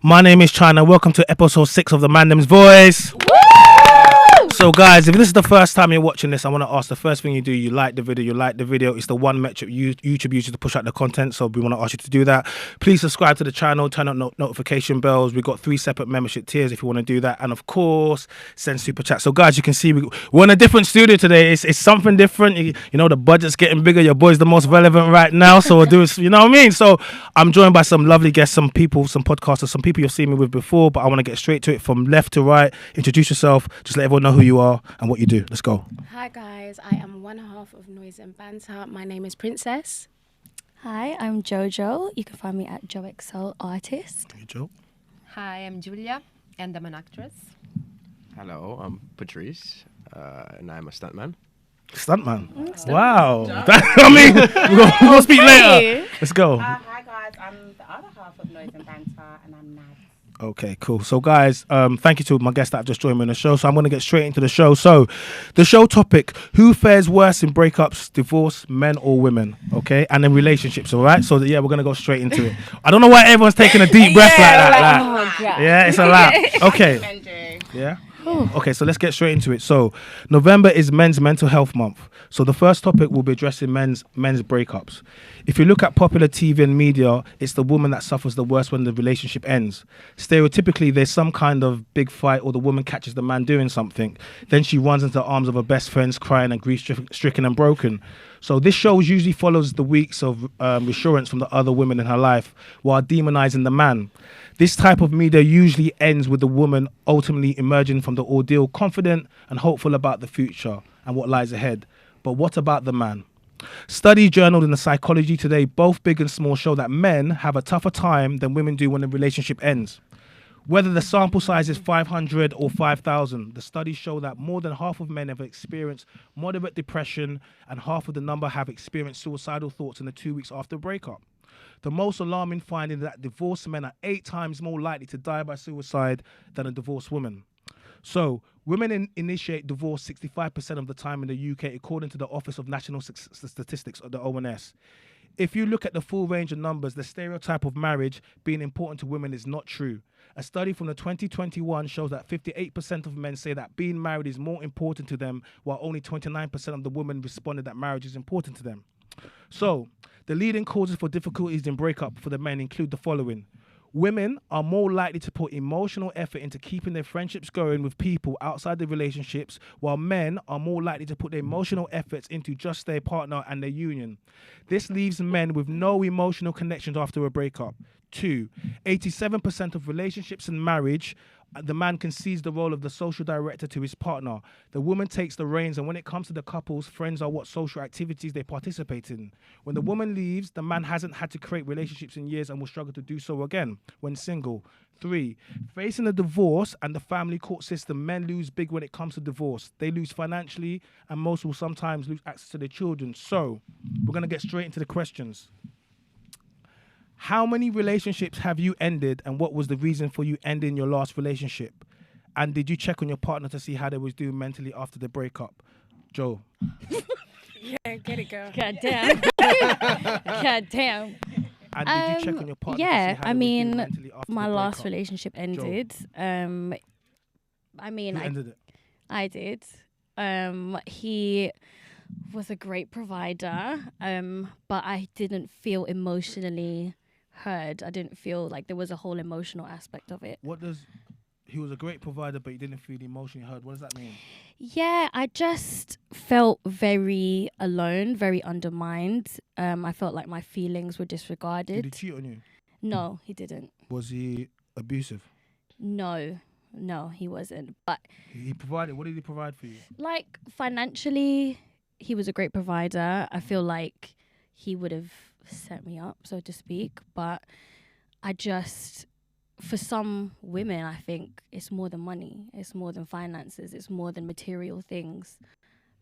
My name is China. Welcome to episode 6 of the Mandem's Voice. So guys, if this is the first time you're watching this, I want to ask the first thing you do, you like the video. It's the one metric YouTube uses to push out the content, so we want to ask you to do that. Please subscribe to the channel, turn on notification bells. We've got 3 separate membership tiers if you want to do that, and of course send super chat. So guys, you can see we're in a different studio today. It's something different. You know, the budget's getting bigger. Your boy's the most relevant right now, so we'll do it. You know what I mean? So I'm joined by some lovely guests, some people, some podcasters, some people you've seen me with before, but I want to get straight to it from left to right. Introduce yourself, just let everyone know who you are and what you do. Let's go. Hi guys, I am one half of Noise and Banter. My name is Princess. Hi, I'm Jojo. You can find me at JoXL Artist. Hey, Joe. Hi, I'm Julia, and I'm an actress. Hello, I'm Patrice, and I'm a stuntman. Stuntman. Wow. I mean, we're gonna speak later. Let's go. Hi guys, I'm the other half of Noise and Banter, and I'm Nad. Okay, cool. So guys, thank you to my guests that have just joined me on the show. So I'm going to get straight into the show. So the show topic, who fares worse in breakups, divorce, men or women? Okay, and then relationships, all right? So yeah, we're going to go straight into it. I don't know why everyone's taking a deep breath like that. Oh, God. Yeah, it's a lot. Okay. Yeah. Okay, so let's get straight into it. So November is Men's Mental Health Month. So the first topic will be addressing men's breakups. If you look at popular TV and media, it's the woman that suffers the worst when the relationship ends. Stereotypically, there's some kind of big fight or the woman catches the man doing something. Then she runs into the arms of her best friends crying and grief-stricken and broken. So this show usually follows the weeks of reassurance from the other women in her life while demonizing the man. This type of media usually ends with the woman ultimately emerging from the ordeal confident and hopeful about the future and what lies ahead. But what about the man? Studies journaled in the Psychology Today, both big and small, show that men have a tougher time than women do when the relationship ends. Whether the sample size is 500 or 5,000, the studies show that more than half of men have experienced moderate depression and half of the number have experienced suicidal thoughts in the 2 weeks after a breakup. The most alarming finding is that divorced men are 8 times more likely to die by suicide than a divorced woman. So, women initiate divorce 65% of the time in the UK, according to the Office of National Statistics, or the ONS. If you look at the full range of numbers, the stereotype of marriage being important to women is not true. A study from the 2021 shows that 58% of men say that being married is more important to them, while only 29% of the women responded that marriage is important to them. So, the leading causes for difficulties in breakup for the men include the following. Women are more likely to put emotional effort into keeping their friendships going with people outside their relationships, while men are more likely to put their emotional efforts into just their partner and their union. This leaves men with no emotional connections after a breakup. 2, 87% of relationships and marriage, the man concedes the role of the social director to his partner. The woman takes the reins, and when it comes to the couples, friends are what social activities they participate in. When the woman leaves, the man hasn't had to create relationships in years and will struggle to do so again when single. 3, facing a divorce and the family court system, men lose big when it comes to divorce. They lose financially, and most will sometimes lose access to their children. So, we're going to get straight into the questions. How many relationships have you ended, and what was the reason for you ending your last relationship? And did you check on your partner to see how they was doing mentally after the breakup? Joe. Yeah, get it, girl. God damn. God damn. And did you check on your partner to see Yeah, how they I was doing mean, mentally after my the last breakup? relationship ended. I mean, Who ended it? I did. He was a great provider, but I didn't feel emotionally heard. I didn't feel like there was a whole emotional aspect of it. He was a great provider, but you didn't feel emotionally heard. What does that mean? Yeah, I just felt very alone, very undermined. I felt like my feelings were disregarded. Did he cheat on you? No, he didn't. Was he abusive? No, he wasn't. But He provided. What did he provide for you? like financially, he was a great provider. I feel like he would have set me up, so to speak. But I just, for some women, I think it's more than money. It's more than finances. It's more than material things.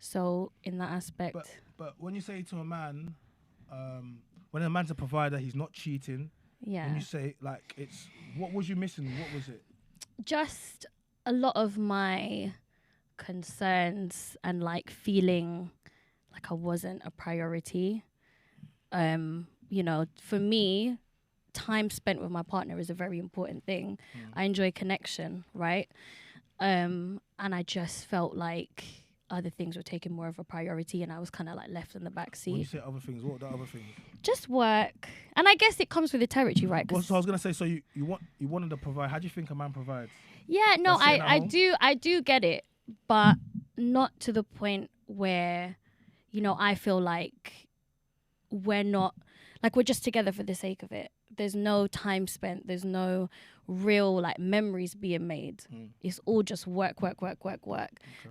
So in that aspect, But when you say to a man, when a man's a provider, he's not cheating. yeah, When you say like it's, what was you missing? What was it? just a lot of my concerns and like feeling like I wasn't a priority. You know, for me time spent with my partner is a very important thing. I enjoy connection, right? And I just felt like other things were taking more of a priority, and I was kind of like left in the back When you seat. say other things, what are the other things? Just work, and I guess it comes with the territory, right? Well, 'Cause so I was gonna say, so you wanted to provide. How do you think a man provides? yeah, no, By sitting at I home? do get it, but not to the point where, you know, I feel like we're not, like we're just together for the sake of it. There's no time spent. There's no real like memories being made. It's all just work.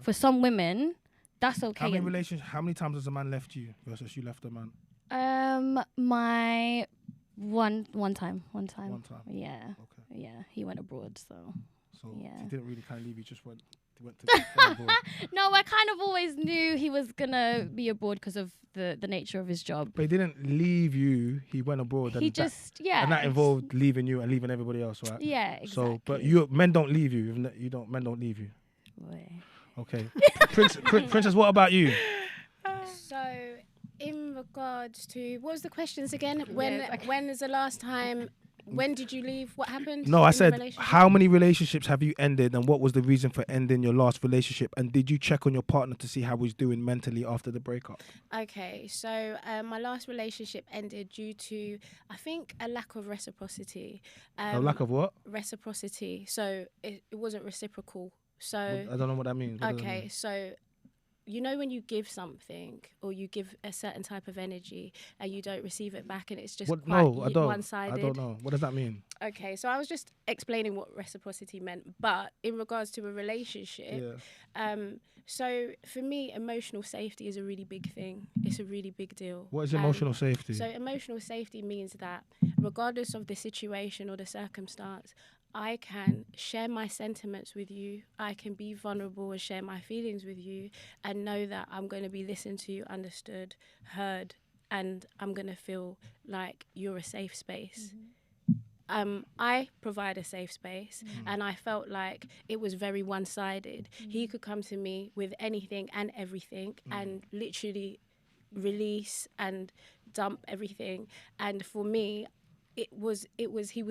For some women, that's okay. How many times has a man left you versus you left a man? My one time. One time. Yeah. Okay. Yeah, he went abroad, so. So Yeah. he didn't really kind of leave you. Just went to abroad. No, I kind of always knew he was gonna be abroad because of the nature of his job. But he didn't leave you. He went abroad. He just, yeah. And that involved leaving you and leaving everybody else, right? Yeah, exactly. So, but men don't leave you. Men don't leave you. Boy. Okay. Princess, what about you? So, in regards to what was the questions again? When is the last time? When did you leave? What happened? No, I in the said, relationship? how many relationships have you ended, and what was the reason for ending your last relationship? And did you check on your partner to see how he's doing mentally after the breakup? Okay, so my last relationship ended due to, I think, a lack of reciprocity. A lack of what? Reciprocity. So it wasn't reciprocal. So I don't know what that means. What does that okay, mean? so you know when you give something or you give a certain type of energy and you don't receive it back and it's just What? quite No, I don't. one-sided. I don't know. What does that mean? Okay, so I was just explaining what reciprocity meant, but in regards to a relationship, so for me, emotional safety is a really big thing. It's a really big deal. What is emotional safety? So emotional safety means that regardless of the situation or the circumstance, I can share my sentiments with you. I can be vulnerable and share my feelings with you and know that I'm going to be listened to, understood, heard, and I'm going to feel like you're a safe space. I provide a safe space and I felt like it was very one-sided. He could come to me with anything and everything and literally release and dump everything. And for me, he was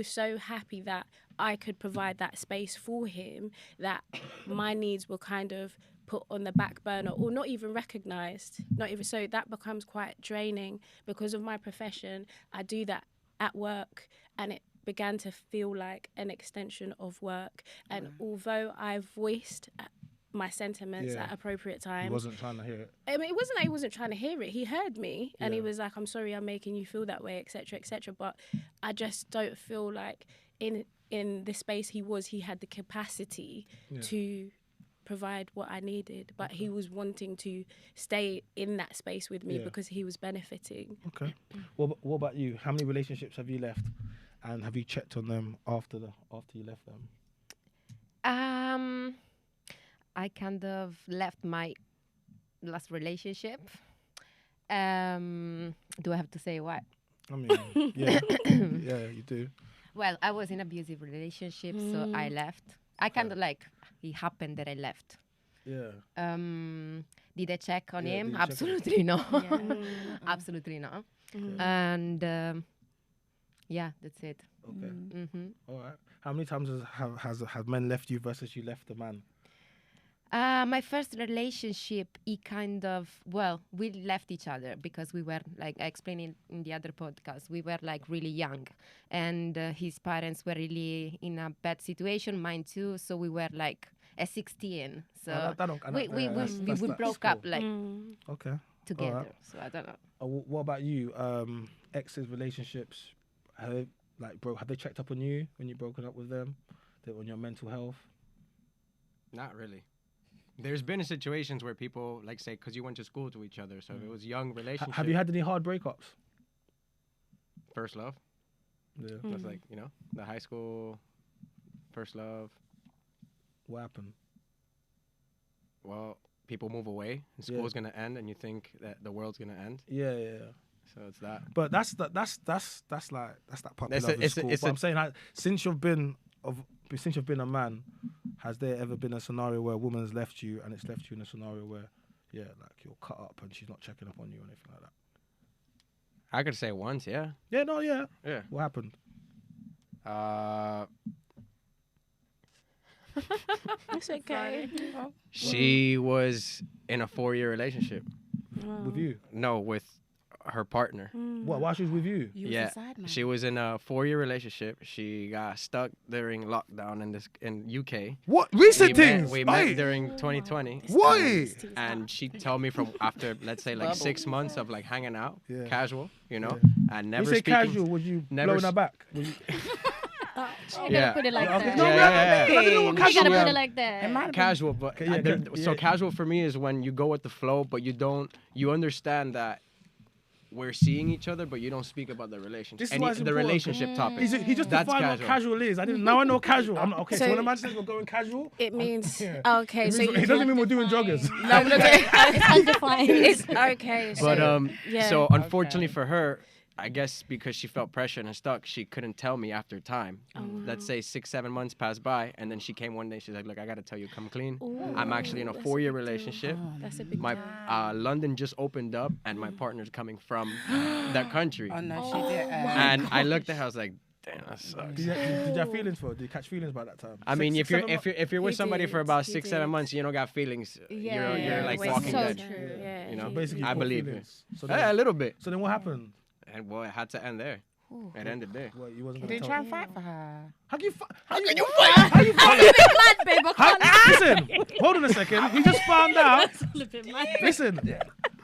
so happy that I could provide that space for him, that my needs were kind of put on the back burner or not even recognized. Not even so that becomes quite draining because of my profession. I do that at work and it began to feel like an extension of work. And although I voiced my sentiments at appropriate times. He wasn't trying to hear it. I mean, it wasn't that he wasn't trying to hear it. He heard me and he was like, I'm sorry I'm making you feel that way, etc., etc. But I just don't feel like in the space he had the capacity to provide what I needed. But he was wanting to stay in that space with me because he was benefiting. Okay. What about you? How many relationships have you left? And have you checked on them after you left them? I kind of left my last relationship. Do I have to say what? I mean, yeah, yeah, you do. Well, I was in an abusive relationship, so I left. I kind of like, it happened that I left. Yeah. Did I check on Yeah, did him? you check on Absolutely not. Absolutely not. And yeah, that's it. Okay. All right. How many times have men left you versus you left the man? My first relationship, we left each other because we were, like I explained in the other podcast, we were like really young and his parents were really in a bad situation, mine too. So we were like at 16. So we broke up like together. Right. So I don't know. What about you? Exes, relationships, have they checked up on you when you broken up with them? On your mental health? Not really. There's been situations where people say, because you went to school to each other, so it was young relationship. Have you had any hard breakups? First love. Yeah. That's the high school first love. What happened? Well, people move away and school's going to end and you think that the world's going to end. Yeah. So it's that. But that's that puppy love in school. But I'm saying, since you've been a man, has there ever been a scenario where a woman has left you and it's left you in a scenario where, you're cut up and she's not checking up on you or anything like that? I could say once, yeah. Yeah. Yeah. What happened? It's okay. She was in a 4-year relationship. With you? No, with her partner. What? While she was with you? You was Yeah, a side man. she was in a 4-year relationship. She got stuck during lockdown in UK. What? Recent things? We met during 2020. Why? And she told me from after, let's say, like 6 months of like hanging out, Yeah. casual, you know, Yeah. and You never say speaking. casual, was you never blowing her back? Was you, You Yeah. gotta put it like Okay, that. no, Yeah. I don't know what You gotta casual put is. it like that. Casual, but Okay, yeah, so yeah. casual for me is when you go with the flow, but you understand that we're seeing each other, but you don't speak about the relationship. This is why it's the important. relationship topic. He just That's defined what casual. casual is. I didn't. Now I know casual. I'm not, okay. So So- when a man says we're going casual, It means Yeah. okay. it, So means, you it doesn't mean we're doing joggers. no, no, no. It's undefined. It's okay. But yeah. so unfortunately for her, I guess because she felt pressure and stuck, she couldn't tell me after time. Let's say 6-7 months passed by, and then she came one day. She's like, "Look, I gotta tell you, come clean. I'm actually in a 4-year relationship. That's a big My deal. London just opened up, and my partner's coming from that country." Oh no, she did. And I looked at her, I was like, "Damn, that sucks." Did you have feelings for her? Did you catch feelings by that time? I mean, if you're 6-7 if you're with He somebody for did, about he 6-7 did. months, you don't got feelings. Yeah, You're like it's walking so dead. true. Yeah, You know, basically I caught believe feelings. So Yeah, a little bit. So then what happened? And well, it had to end there. It ended there. Well, you wasn't You gonna didn't tell try and fight for her. How can you fight? How can you fight? How you fight? Mad, babe, I can't. Listen, hold on a second. He just found out. Listen,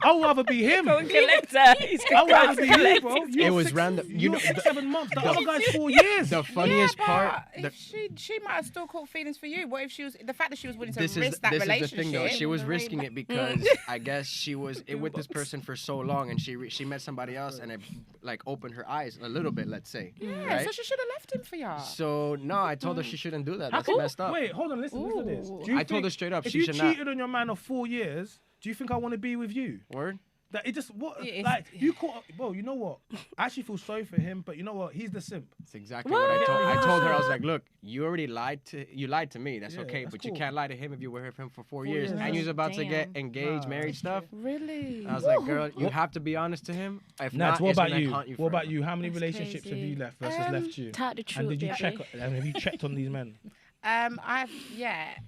I'd rather be him. I'd rather be you, bro. It was random. You know, 6-7 months. The other guy's 4 The years. funniest part. If she might have still caught feelings for you. What if she was the fact that she was willing to This is risk that this is the relationship? thing though. She was risking it because I guess she was with this person for so long, and she met somebody else, and it like opened her eyes a little bit. Let's say. Yeah, Right? so she should have left him for you. So no, I told her she shouldn't do that. How That's can- messed up. Wait, hold on. Listen to this. Do you I told think her straight up If she you should cheated not. on your man of 4 years, do you think I want to be with you? Word. That it just what Yeah, like you caught. Well, you know what? I actually feel sorry for him, but you know what? He's the simp. That's exactly what I told her. I was like, look, you already lied to me. That's Yeah, okay, that's but cool. you can't lie to him if you were with him for 4 years, years. and you was about to get Damn. engaged, married stuff. Really? I was like, girl, you have to be honest to him. If Nats, not, what it's about gonna you? haunt you What about forever. you? How many That's relationships have crazy. you left versus left you? Tell the truth. And did you baby. check? And have you checked on these men? I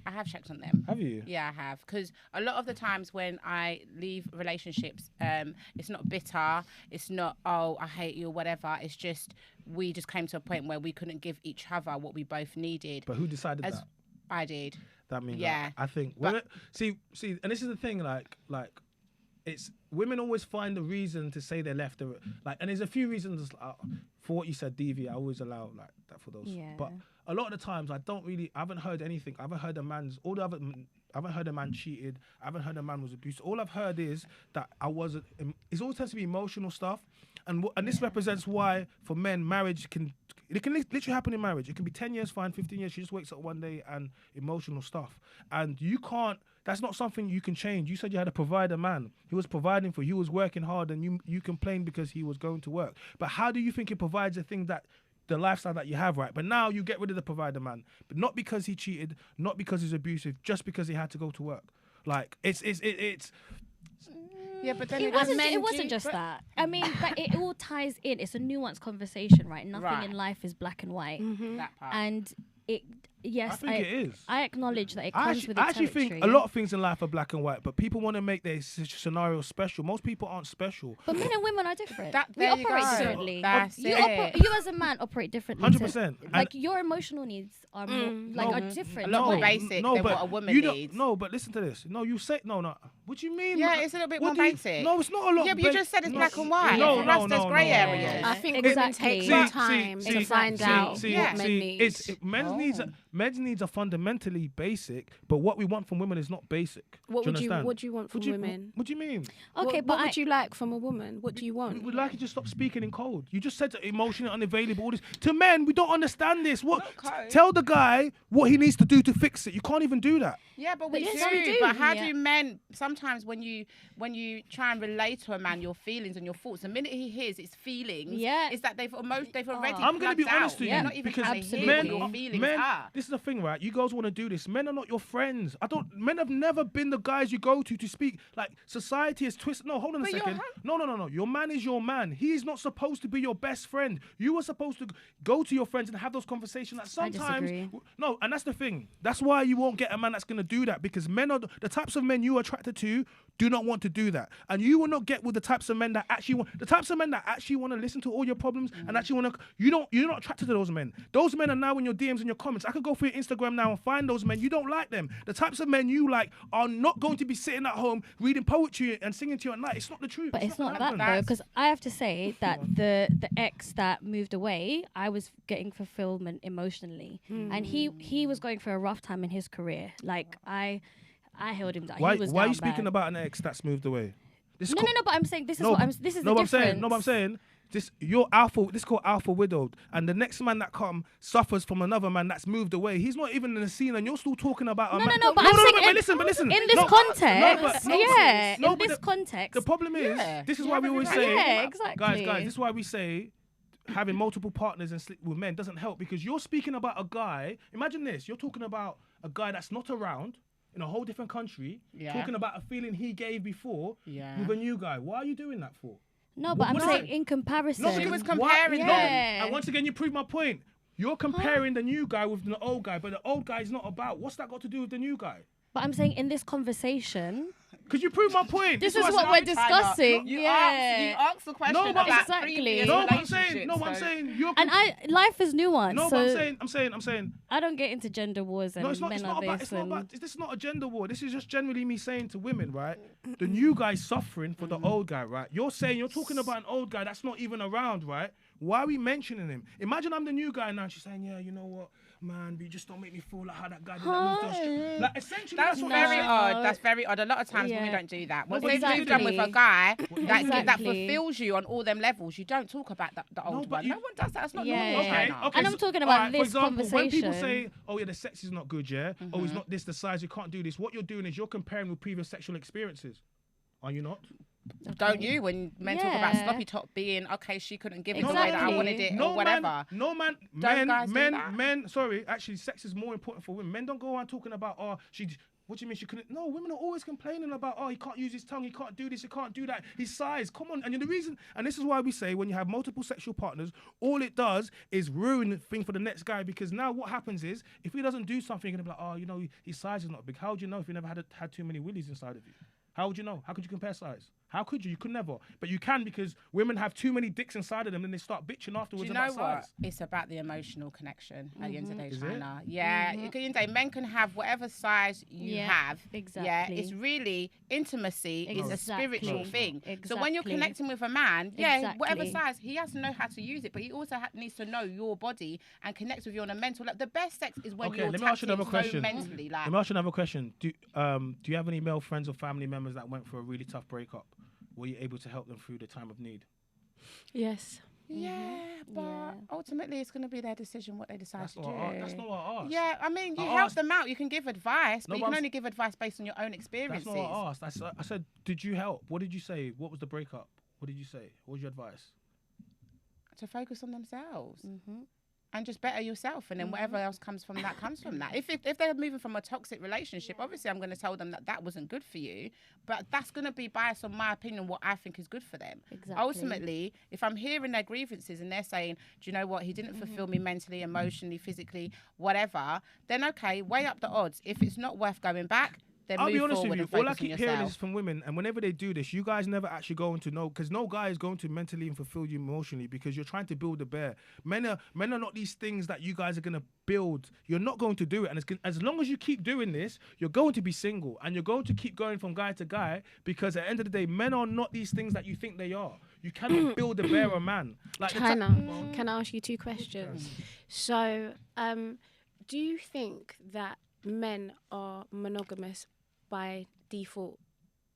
have checked on them. Have you? Yeah, I have. Because a lot of the times when I leave relationships, it's not bitter. It's not, oh, I hate you or whatever. It's just, we just came to a point where we couldn't give each other what we both needed. But who decided As that? I did. That means yeah. I think. But- Women, see, and this is the thing. Like, it's women always find a reason to say they left. And there's a few reasons. For what you said, DV, I always allow like that for those. Yeah. But a lot of the times, I haven't heard anything. I haven't heard a man's. I haven't heard a man cheated. I haven't heard a man was abused. All I've heard is that I wasn't. It always tends to be emotional stuff, and this represents why for men marriage can literally happen in marriage. It can be 10 years, fine, 15 years. She just wakes up one day and emotional stuff, and you can't. That's not something you can change. You said you had a provider man. He was providing for you. He was working hard, and you complained because he was going to work. But how do you think it provides the thing that the lifestyle that you have, right? But now you get rid of the provider man, but not because he cheated, not because he's abusive, just because he had to go to work. Like it's Yeah, but then It doesn't- wasn't just that. I mean, but it all ties in. It's a nuanced conversation, right? Nothing Right. in life is black and white. that part. And it, I yes, think it is. I acknowledge that it I comes actually, with I the actually territory. think a lot of things in life are black and white, but people want to make their scenario special. Most people aren't special. But men and women are different. That- We there you operate go. differently. That's you, it. you as a man operate differently. 100%. Like your emotional needs are more, are different. A lot more to mine. basic than what a woman you don't- needs. No, but listen to this. No, you say no. What do you mean? Yeah, it's a little bit What more do you- basic. No, it's not a lot. Yeah, but you just said it's black and white. No, For no, us, there's no, grey no, areas. I think Exactly. women take See, some time to find out what men need. Men's needs are fundamentally basic, but what we want from women is not basic. What do would you understand? What do you want from women? What do you mean? Okay, what but would you like from a woman? What do you want? We'd like you to stop speaking in code. You just said emotionally unavailable. All this to men, we don't understand this. What? Not code. Tell the guy what he needs to do to fix it. You can't even do that. Yeah, but we yes, do. we do. But how Yeah. do men? Sometimes when you try and relate to a man your feelings and your thoughts, the minute he hears his feelings, Yeah. is that they've already I'm gonna be plugged honest out. with They're you not even because trying to hear men, what your feelings men. are. This this is the thing, right? You girls want to do this. Men are not your friends. Men have never been the guys you go to speak. Like, society is twisted. No, hold on a second. No. Your man is your man. He is not supposed to be your best friend. You are supposed to go to your friends and have those conversations. Like, sometimes, no, and that's the thing. That's why you won't get a man that's going to do that, because men are the types of men you are attracted to do not want to do that. And you will not get with the types of men that actually want to listen to all your problems and actually want to, you're not attracted to those men. Those men are now in your DMs and your comments. I could go through your Instagram now and find those men. You don't like them. The types of men you like are not going to be sitting at home reading poetry and singing to you at night. It's not the truth. But it's not that though, because I have to say that the ex that moved away, I was getting fulfillment emotionally, and he was going for a rough time in his career. Like I held him down. Why he was are down you speaking bad. about an ex that's moved away? No, but I'm saying this is this is the difference. But I'm saying this. You're alpha. This is called alpha widowed, and the next man that suffers from another man that's moved away. He's not even in the scene, and you're still talking about. But listen. In this context, in this context, the problem is this is why we always say, exactly. guys. This is why we say having multiple partners and sleep with men doesn't help, because you're speaking about a guy. Imagine this: you're talking about a guy that's not around, in a whole different country, talking about a feeling he gave before with a new guy. Why are you doing that for? No, but I'm saying in comparison. No, she was comparing them. And once again, you prove my point. You're comparing the new guy with the old guy, but the old guy is not about. What's that got to do with the new guy? But I'm saying in this conversation. Because you prove my point. This is what we're discussing. You asked the question about exactly. No, but I'm saying. Life is nuanced. No, so but I'm saying. I don't get into gender wars and men are this. This is not a gender war. This is just generally me saying to women, right? The new guy's suffering for the old guy, right? You're talking about an old guy that's not even around, right? Why are we mentioning him? Imagine I'm the new guy now. She's saying, yeah, you know what? Man, but you just don't make me feel like how that guy did that. Like, essentially, that's very odd. That's very odd. A lot of times women don't do that. Once they've moved on with a guy that fulfills you on all them levels, you don't talk about the old one. No one does that. That's not normal. Okay. And I'm talking about this for example, conversation. when people say, oh yeah, the sex is not good, oh, he's not this, the size, you can't do this, what you're doing is you're comparing with previous sexual experiences. Are you not? Don't you? When men talk about sloppy top being, okay, she couldn't give it the way that I wanted it, or whatever. Men, sorry, actually, sex is more important for women. Men don't go around talking about, what do you mean she couldn't? No, women are always complaining about, he can't use his tongue, he can't do this, he can't do that, his size, come on. And the reason, and this is why we say when you have multiple sexual partners, all it does is ruin the thing for the next guy, because now what happens is, if he doesn't do something, you're going to be like, his size is not big. How would you know if you never had too many willies inside of you? How would you know? How could you compare size? How could you? You could never. But you can, because women have too many dicks inside of them and they start bitching afterwards about size. It's about the emotional connection at the end of the day, China. Yeah, men can have whatever size you have. Exactly. Yeah, it's really intimacy is a spiritual thing. Exactly. So when you're connecting with a man, whatever size, he has to know how to use it, but he also needs to know your body and connect with you on a mental level. The best sex is when you're tapped in so mentally. Let me ask you another question. Do you have any male friends or family members that went for a really tough breakup? Were you able to help them through the time of need? Yes. Yeah, but ultimately it's going to be their decision what they decide to do. That's not what I asked. Yeah, I mean, you help them out. You can give advice, but you can only give advice based on your own experiences. That's not what I asked. I said, did you help? What did you say? What was the breakup? What did you say? What was your advice? To focus on themselves. And just better yourself, and then whatever else comes from that comes from that. If they're moving from a toxic relationship, obviously I'm going to tell them that wasn't good for you, but that's going to be biased on my opinion, what I think is good for them. Exactly. Ultimately, if I'm hearing their grievances and they're saying, do you know what, he didn't fulfill me mentally, emotionally, physically, whatever, then okay, weigh up the odds. If it's not worth going back, then I'll move be honest forward with you. and All I focus on keep hearing yourself. is from women, and whenever they do this, you guys never actually go into know, because no guy is going to mentally and fulfill you emotionally, because you're trying to build a bear. Men are not these things that you guys are going to build. You're not going to do it, and as long as you keep doing this, you're going to be single, and you're going to keep going from guy to guy, because at the end of the day, men are not these things that you think they are. You cannot build a bear, a man. Like China, can I ask you two questions? So, do you think that men are monogamous by default?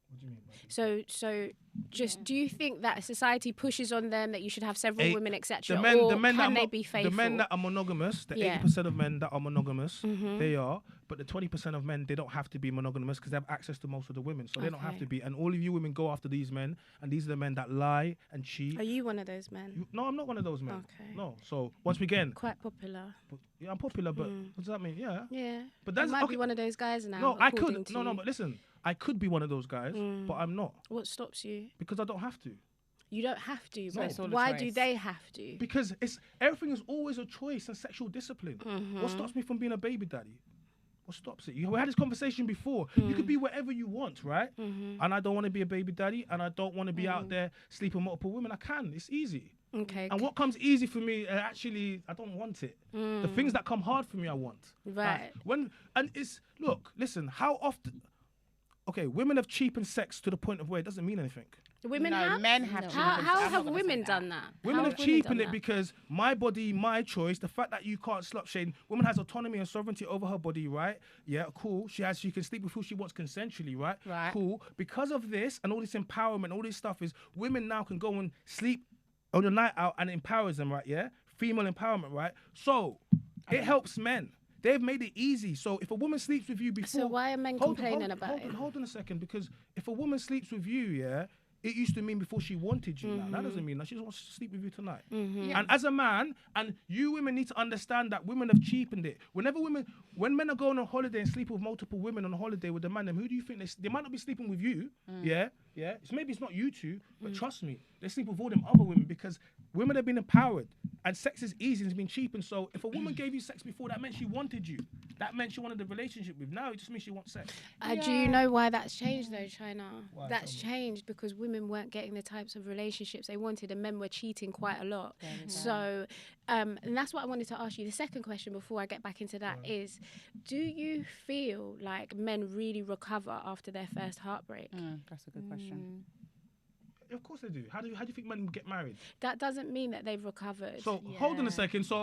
What do you mean? So just do you think that society pushes on them that you should have several women, etc., the or men can that they be faithful? The men that are monogamous, the 80% of men that are monogamous, they are. But the 20% of men, they don't have to be monogamous because they have access to most of the women, so they don't have to be. And all of you women go after these men, and these are the men that lie and cheat. Are you one of those men? No, I'm not one of those men. Okay. No. So once again, Quite popular. yeah, I'm popular, but what does that mean? Yeah. Yeah. But that's you might be one of those guys now. No, I according could. to No, you. but listen, I could be one of those guys, but I'm not What stops you? because I don't have to. You don't have to. So But it's all a why do choice. they have to? Because everything is always a choice and sexual discipline. What stops me from being a baby daddy? What stops it? We had this conversation before. You could be whatever you want, right? And I don't want to be a baby daddy, and I don't want to be out there sleeping with multiple women. I can. It's easy. Okay. And what comes easy for me, actually, I don't want it. The things that come hard for me, I want. Right. Listen, how often? Okay, women have cheapened sex to the point of where it doesn't mean anything. Women No, have? men have How cheapened. I'm have not gonna women say that. done that? Women How have women cheapened done it that? because my body, my choice. The fact that you can't slut shame. Woman has autonomy and sovereignty over her body, right? Yeah, cool. She can sleep with who she wants consensually, right? Right. Cool. Because of this and all this empowerment, all this stuff is women now can go and sleep on a night out and it empowers them, right? Yeah, female empowerment, right? So it helps men. They've made it easy. So if a woman sleeps with you before, So why are men complaining about it? Hold on a second, because if a woman sleeps with you, yeah. It used to mean before she wanted you. Now that doesn't mean that she just wants to sleep with you tonight. And as a man, and you women need to understand that women have cheapened it. When men are going on holiday and sleep with multiple women on holiday with the man, then who do you think they might not be sleeping with you? Yeah. Maybe it's not you two, but trust me, they sleep with all them other women because women have been empowered and sex is easy and it's been cheapened. So if a woman gave you sex before, that meant she wanted you. That meant she wanted the relationship with. Now it just means she wants sex. Do you know why that's changed though, China? Why? That's Tell me. changed because women weren't getting the types of relationships they wanted and men were cheating quite a lot. So, and that's what I wanted to ask you. The second question before I get back into that is, do you feel like men really recover after their first heartbreak? That's a good question. Of course they do. How do you think men get married? That doesn't mean that they've recovered. So hold on a second. So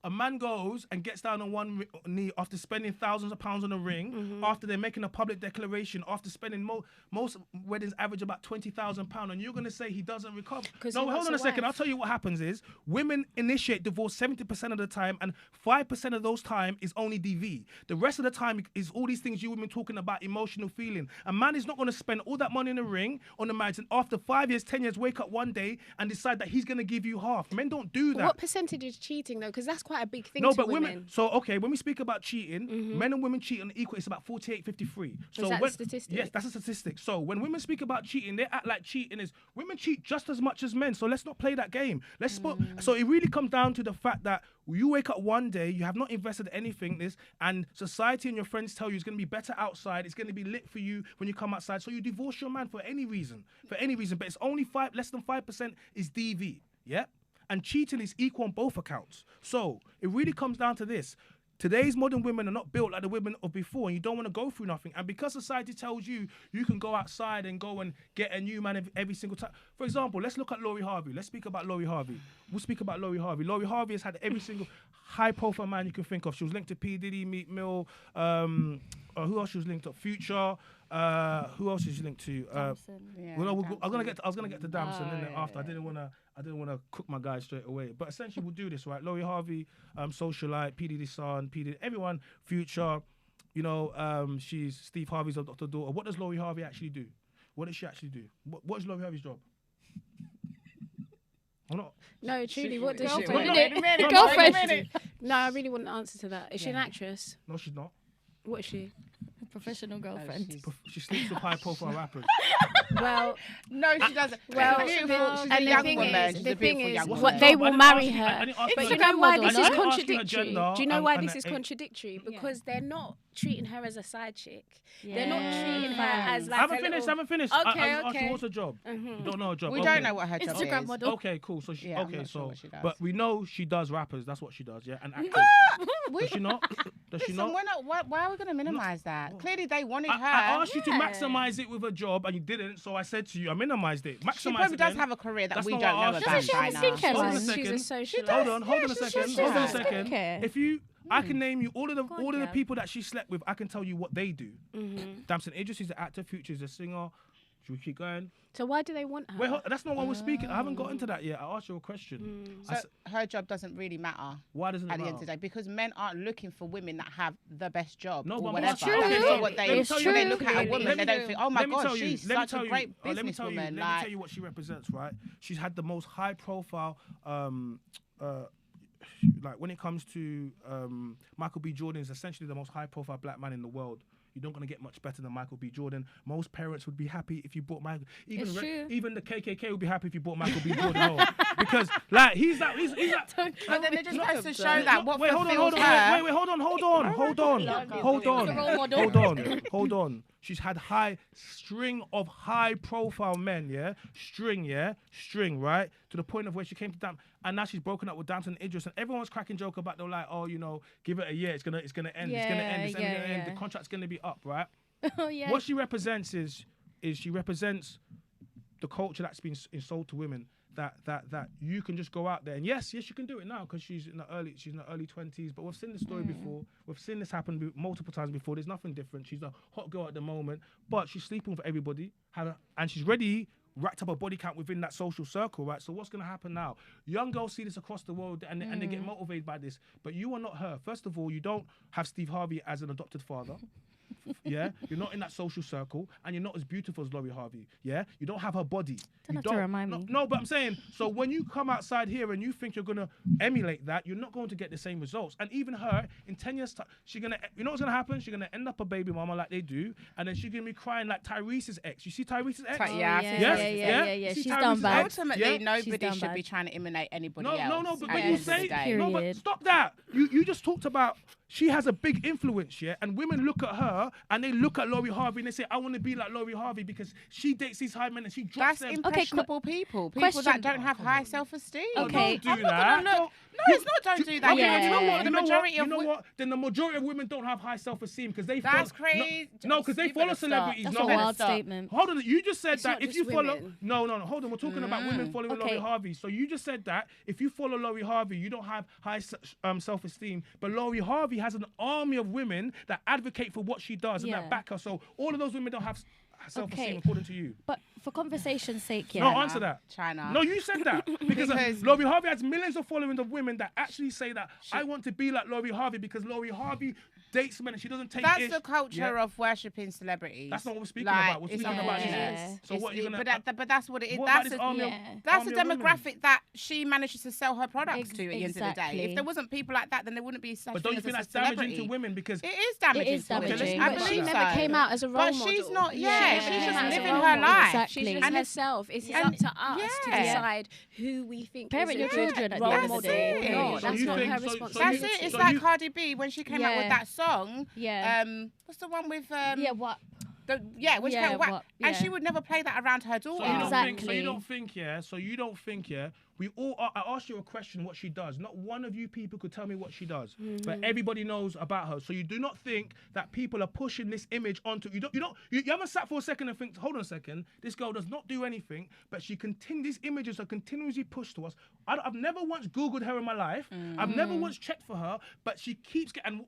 a man goes and gets down on one knee after spending thousands of pounds on a ring, after they're making a public declaration, after spending most weddings average about £20,000, and you're going to say he doesn't recover? No, hold on a second. I'll tell you what happens is women initiate divorce 70% of the time, and 5% of those time is only DV. The rest of the time is all these things you women talking about, emotional feeling. A man is not going to spend all that money in a ring on a marriage, and after 5 years, 10 years, wake up one day and decide that he's going to give you half. Men don't do that. What percentage is cheating though? Because that's quite a big thing. No, to but women. So okay, when we speak about cheating, men and women cheat on equal. It's about 48-53. So is that a statistic? Yes, that's a statistic. So when women speak about cheating, they act like cheating is women cheat just as much as men. So let's not play that game. So it really comes down to the fact that you wake up one day, you have not invested anything and society and your friends tell you it's going to be better outside. It's going to be lit for you when you come outside. So you divorce your man for any reason. But it's only less than 5% is DV. Yeah. And cheating is equal on both accounts. So it really comes down to this. Today's modern women are not built like the women of before, and you don't want to go through nothing. And because society tells you you can go outside and go and get a new man every single time. For example, let's look at Lori Harvey. Let's speak about Lori Harvey. We'll speak about Lori Harvey. Lori Harvey has had every single high-profile man you can think of. She was linked to P. Diddy, Meek Mill. Who else she was linked to? Future. Who else is she linked to? I was gonna get to Damson after. I didn't wanna cook my guy straight away. But essentially, we'll do this, right? Lori Harvey, Socialite, P. Diddy's son, everyone, Future. You know, she's Steve Harvey's daughter. What does Lori Harvey actually do? What does she actually do? What is Lori Harvey's job? No, truly, what does she do? Wait a minute. Girlfriend. No, I really want an answer to that. Is she an actress? No, she's not. What is she? A professional girlfriend. She sleeps with high-profile rappers. Well, no, she doesn't. Well, she's beautiful. She's a and young the thing woman. is, She's the a thing beautiful is, young what woman. they will marry her. But you know why this is I didn't ask you her contradictory? gender Do you know why and this is her age. contradictory? Because they're not treating her as a side chick. They're Yeah. not treating her as like. I haven't finished. Okay, I asked you okay. what's her job. You don't know her job. We Okay. don't know what her job Instagram is. model. Okay, cool. So she, Yeah, I'm okay, not sure so what she does. but we know she does rappers. That's what she does, yeah, and acting. Does she not? Does she Listen, not? we're not. Why are we going to minimize that? Clearly, they wanted her. I asked you to maximize it with a job, and you didn't. So I said to you, I minimized it. Maximize She probably it does then. have a career that That's we not don't what know I asked about you. Doesn't she have a right now. skincare Hold on a line? second. She's a socialite. Hold on a she second. does. Hold on a second. Skincare. If you I can name you all of the Go on, all of the yeah. people that she slept with. I can tell you what they do. Damson Idris is the actor. Future is the singer. Should we keep going? So why do they want her? Wait, that's not what we're speaking. I haven't got into that yet. I asked you a question. So her job doesn't really matter. Why doesn't it at the end of matter? the day? Because men aren't looking for women that have the best job No, or but whatever. it's true. That's Okay, not so what let me tell you- when they look let at a me- woman, let they me- don't think, oh my let me God, tell you, she's let me such tell a you, great let me tell you, businesswoman. let me Like, tell you what she represents, right? She's had the most high profile, like when it comes to Michael B. Jordan is essentially the most high profile black man in the world. You're not gonna get much better than Michael B. Jordan. Most parents would be happy if you bought Michael. It's true. Even the KKK would be happy if you bought Michael B. Jordan home. Because like he's that. but then it just goes to show No, that what wait, hold on, fulfills hold her. on, wait, hold on. She's had string of high profile men, yeah, string, right, to the point of where she came to Damson, and now she's broken up with Damson Idris, and everyone's cracking joke about they're like, oh, you know, give it a year, it's gonna end, it's gonna end, the contract's gonna be up, right? Oh yeah. What she represents is she represents the culture that's been sold to women. That you can just go out there and yes you can do it now because she's in the early 20s, but we've seen this story before, we've seen this happen multiple times before. There's nothing different. She's a hot girl at the moment, but she's sleeping with everybody, and she's ready racked up a body count within that social circle, right? So what's going to happen now? Young girls see this across the world and they get motivated by this, but you are not her. First of all, you don't have Steve Harvey as an adopted father. Yeah, you're not in that social circle, and you're not as beautiful as Laurie Harvey. Yeah, you don't have her body. Don't have to remind me. No, but I'm saying, so when you come outside here and you think you're gonna emulate that, you're not going to get the same results. And even her, in 10 years' time, you know what's gonna happen? She's gonna end up a baby mama like they do, and then she's gonna be crying like Tyrese's ex. You see Tyrese's ex? Yeah. She's done bad. Ultimately, nobody She's done should bad. be trying to imitate anybody else. No, at but the when end you of the say day. no, but Period. stop that. You just talked about she has a big influence, yeah, and women look at her and they look at Laurie Harvey and they say, I want to be like Laurie Harvey because she dates these high men and she drops That's them. impressionable people question. that don't have high self-esteem. Okay. Don't do I'm that. not gonna look. No, it's not. Don't do that. Okay, Yeah. you know what? The You know majority what? of You know what? Then the majority of women don't have high self-esteem because they That's follow, crazy. No, because they You follow better stop. celebrities. That's no, a better wild stop. statement. Hold on, you just said It's that not if you just follow, women. no, hold on, we're talking about women following Okay. Laurie Harvey. So you just said that if you follow Laurie Harvey, you don't have high self-esteem. But Laurie Harvey has an army of women that advocate for what she does and that Yeah. back her. So all of those women don't have self-esteem Okay. according to you. But for conversation's sake, yeah. No, answer that. China. No, you said that because Laurie Harvey has millions of followings of women that actually say that I want to be like Laurie Harvey because Laurie Harvey dates men and she doesn't take. That's the culture of worshipping celebrities. That's not what we're speaking Like, about. We're it's speaking about unfair. this. So what you're gonna? But that's what it is. What about That's this a, army of- that's a army of women? demographic that she manages to sell her products to at the end of the day. Exactly. If there wasn't people like that, then there wouldn't be such But don't thing you think as that's a damaging celebrity. to women because It is damaging. It is to women. damaging. I But she believe never so. came out as a role But model. she's not. She Yeah, never she's came just out as a living role her model. life. Exactly. She's just And herself. It's up to us to Yeah. decide who we think Parent is a your good children at the role end of the model. day. No, So that's you not think- her so responsibility. That's it. It's So like you- Cardi B when she came out with Yeah. that song. Yeah. What's the one with Yeah, what? when she Yeah, came out, what? and Yeah. she would never play that around her daughter. So you don't think? So Exactly. you don't think? Yeah. So you don't think? Yeah. We all. I asked you a question. What she does? Not one of you people could tell me what she does. But everybody knows about her. So you do not think that people are pushing this image onto you? You haven't sat for a second and think, hold on a second. This girl does not do anything, but she these images are continuously pushed to us. I've never once Googled her in my life. I've never once checked for her, but she keeps getting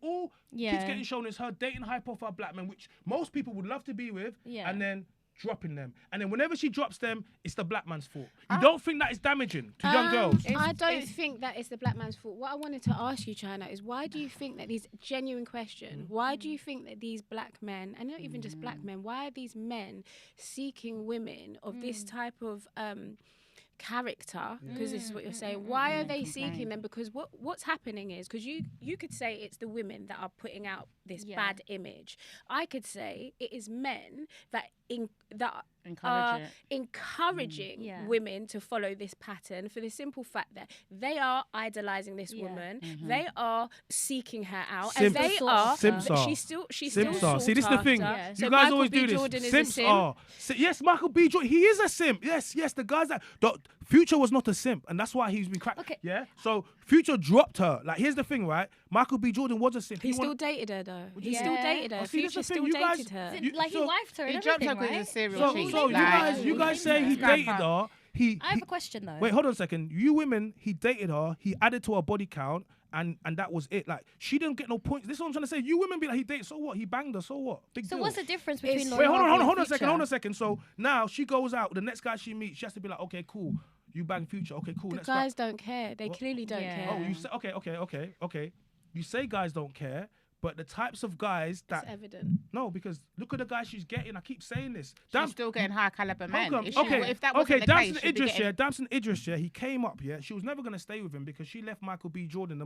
keeps getting shown as her dating high-profile black men, which most people would love to be with, Yeah. and then dropping them. And then whenever she drops them, it's the black man's fault. You don't think that is damaging to young girls? I don't think that is the black man's fault. What I wanted to ask you, China, is why do you think that these genuine question? Why do you think that these black men, and not even just black men, why are these men seeking women of this type of character, because this is what you're saying, why are they seeking them? Because what's happening is, because you could say it's the women that are putting out this bad image. I could say it is men that are encouraging women to follow this pattern for the simple fact that they are idolizing this woman, they are seeking her out, and they are Simps are. she's still are. See, this is the thing. after. You So guys Michael always B. do this. Jordan is Simps a simp. are. Yes, Michael B. Jordan, he is a simp. Yes, the guys that Future was not a simp, and that's why he's been cracked. Okay. Yeah. So Future dropped her. Like, here's the thing, right? Michael B. Jordan was a simp. He still dated her though. He Yeah. still dated her. Oh, see, this Future is the still thing, you guys- dated her. You- Like, he so- wifed her and He dropped her everything, because right? he's a serial So cheat. you guys say he dated her. I have a question, though. Wait, hold on a second. You women, he dated her. He added to her body count, and that was it. Like, she didn't get no points. This is what I'm trying to say. You women be like, he dated, so what? He banged her, so what? Big So deal. what's the difference between Wait, hold on a Future? second. So now she goes out, the next guy she meets, she has to be like, okay, cool. You bang Future, okay, cool. The next guys don't care. They clearly don't care. Oh, you say okay. You say guys don't care, but the types of guys that It's evident. no, because look at the guys she's getting. I keep saying this. She's still getting high caliber men. Hold on. If that wasn't the Damson case, she'd be getting... Damson Idris, he came up, she was never gonna stay with him because she left Michael B. Jordan,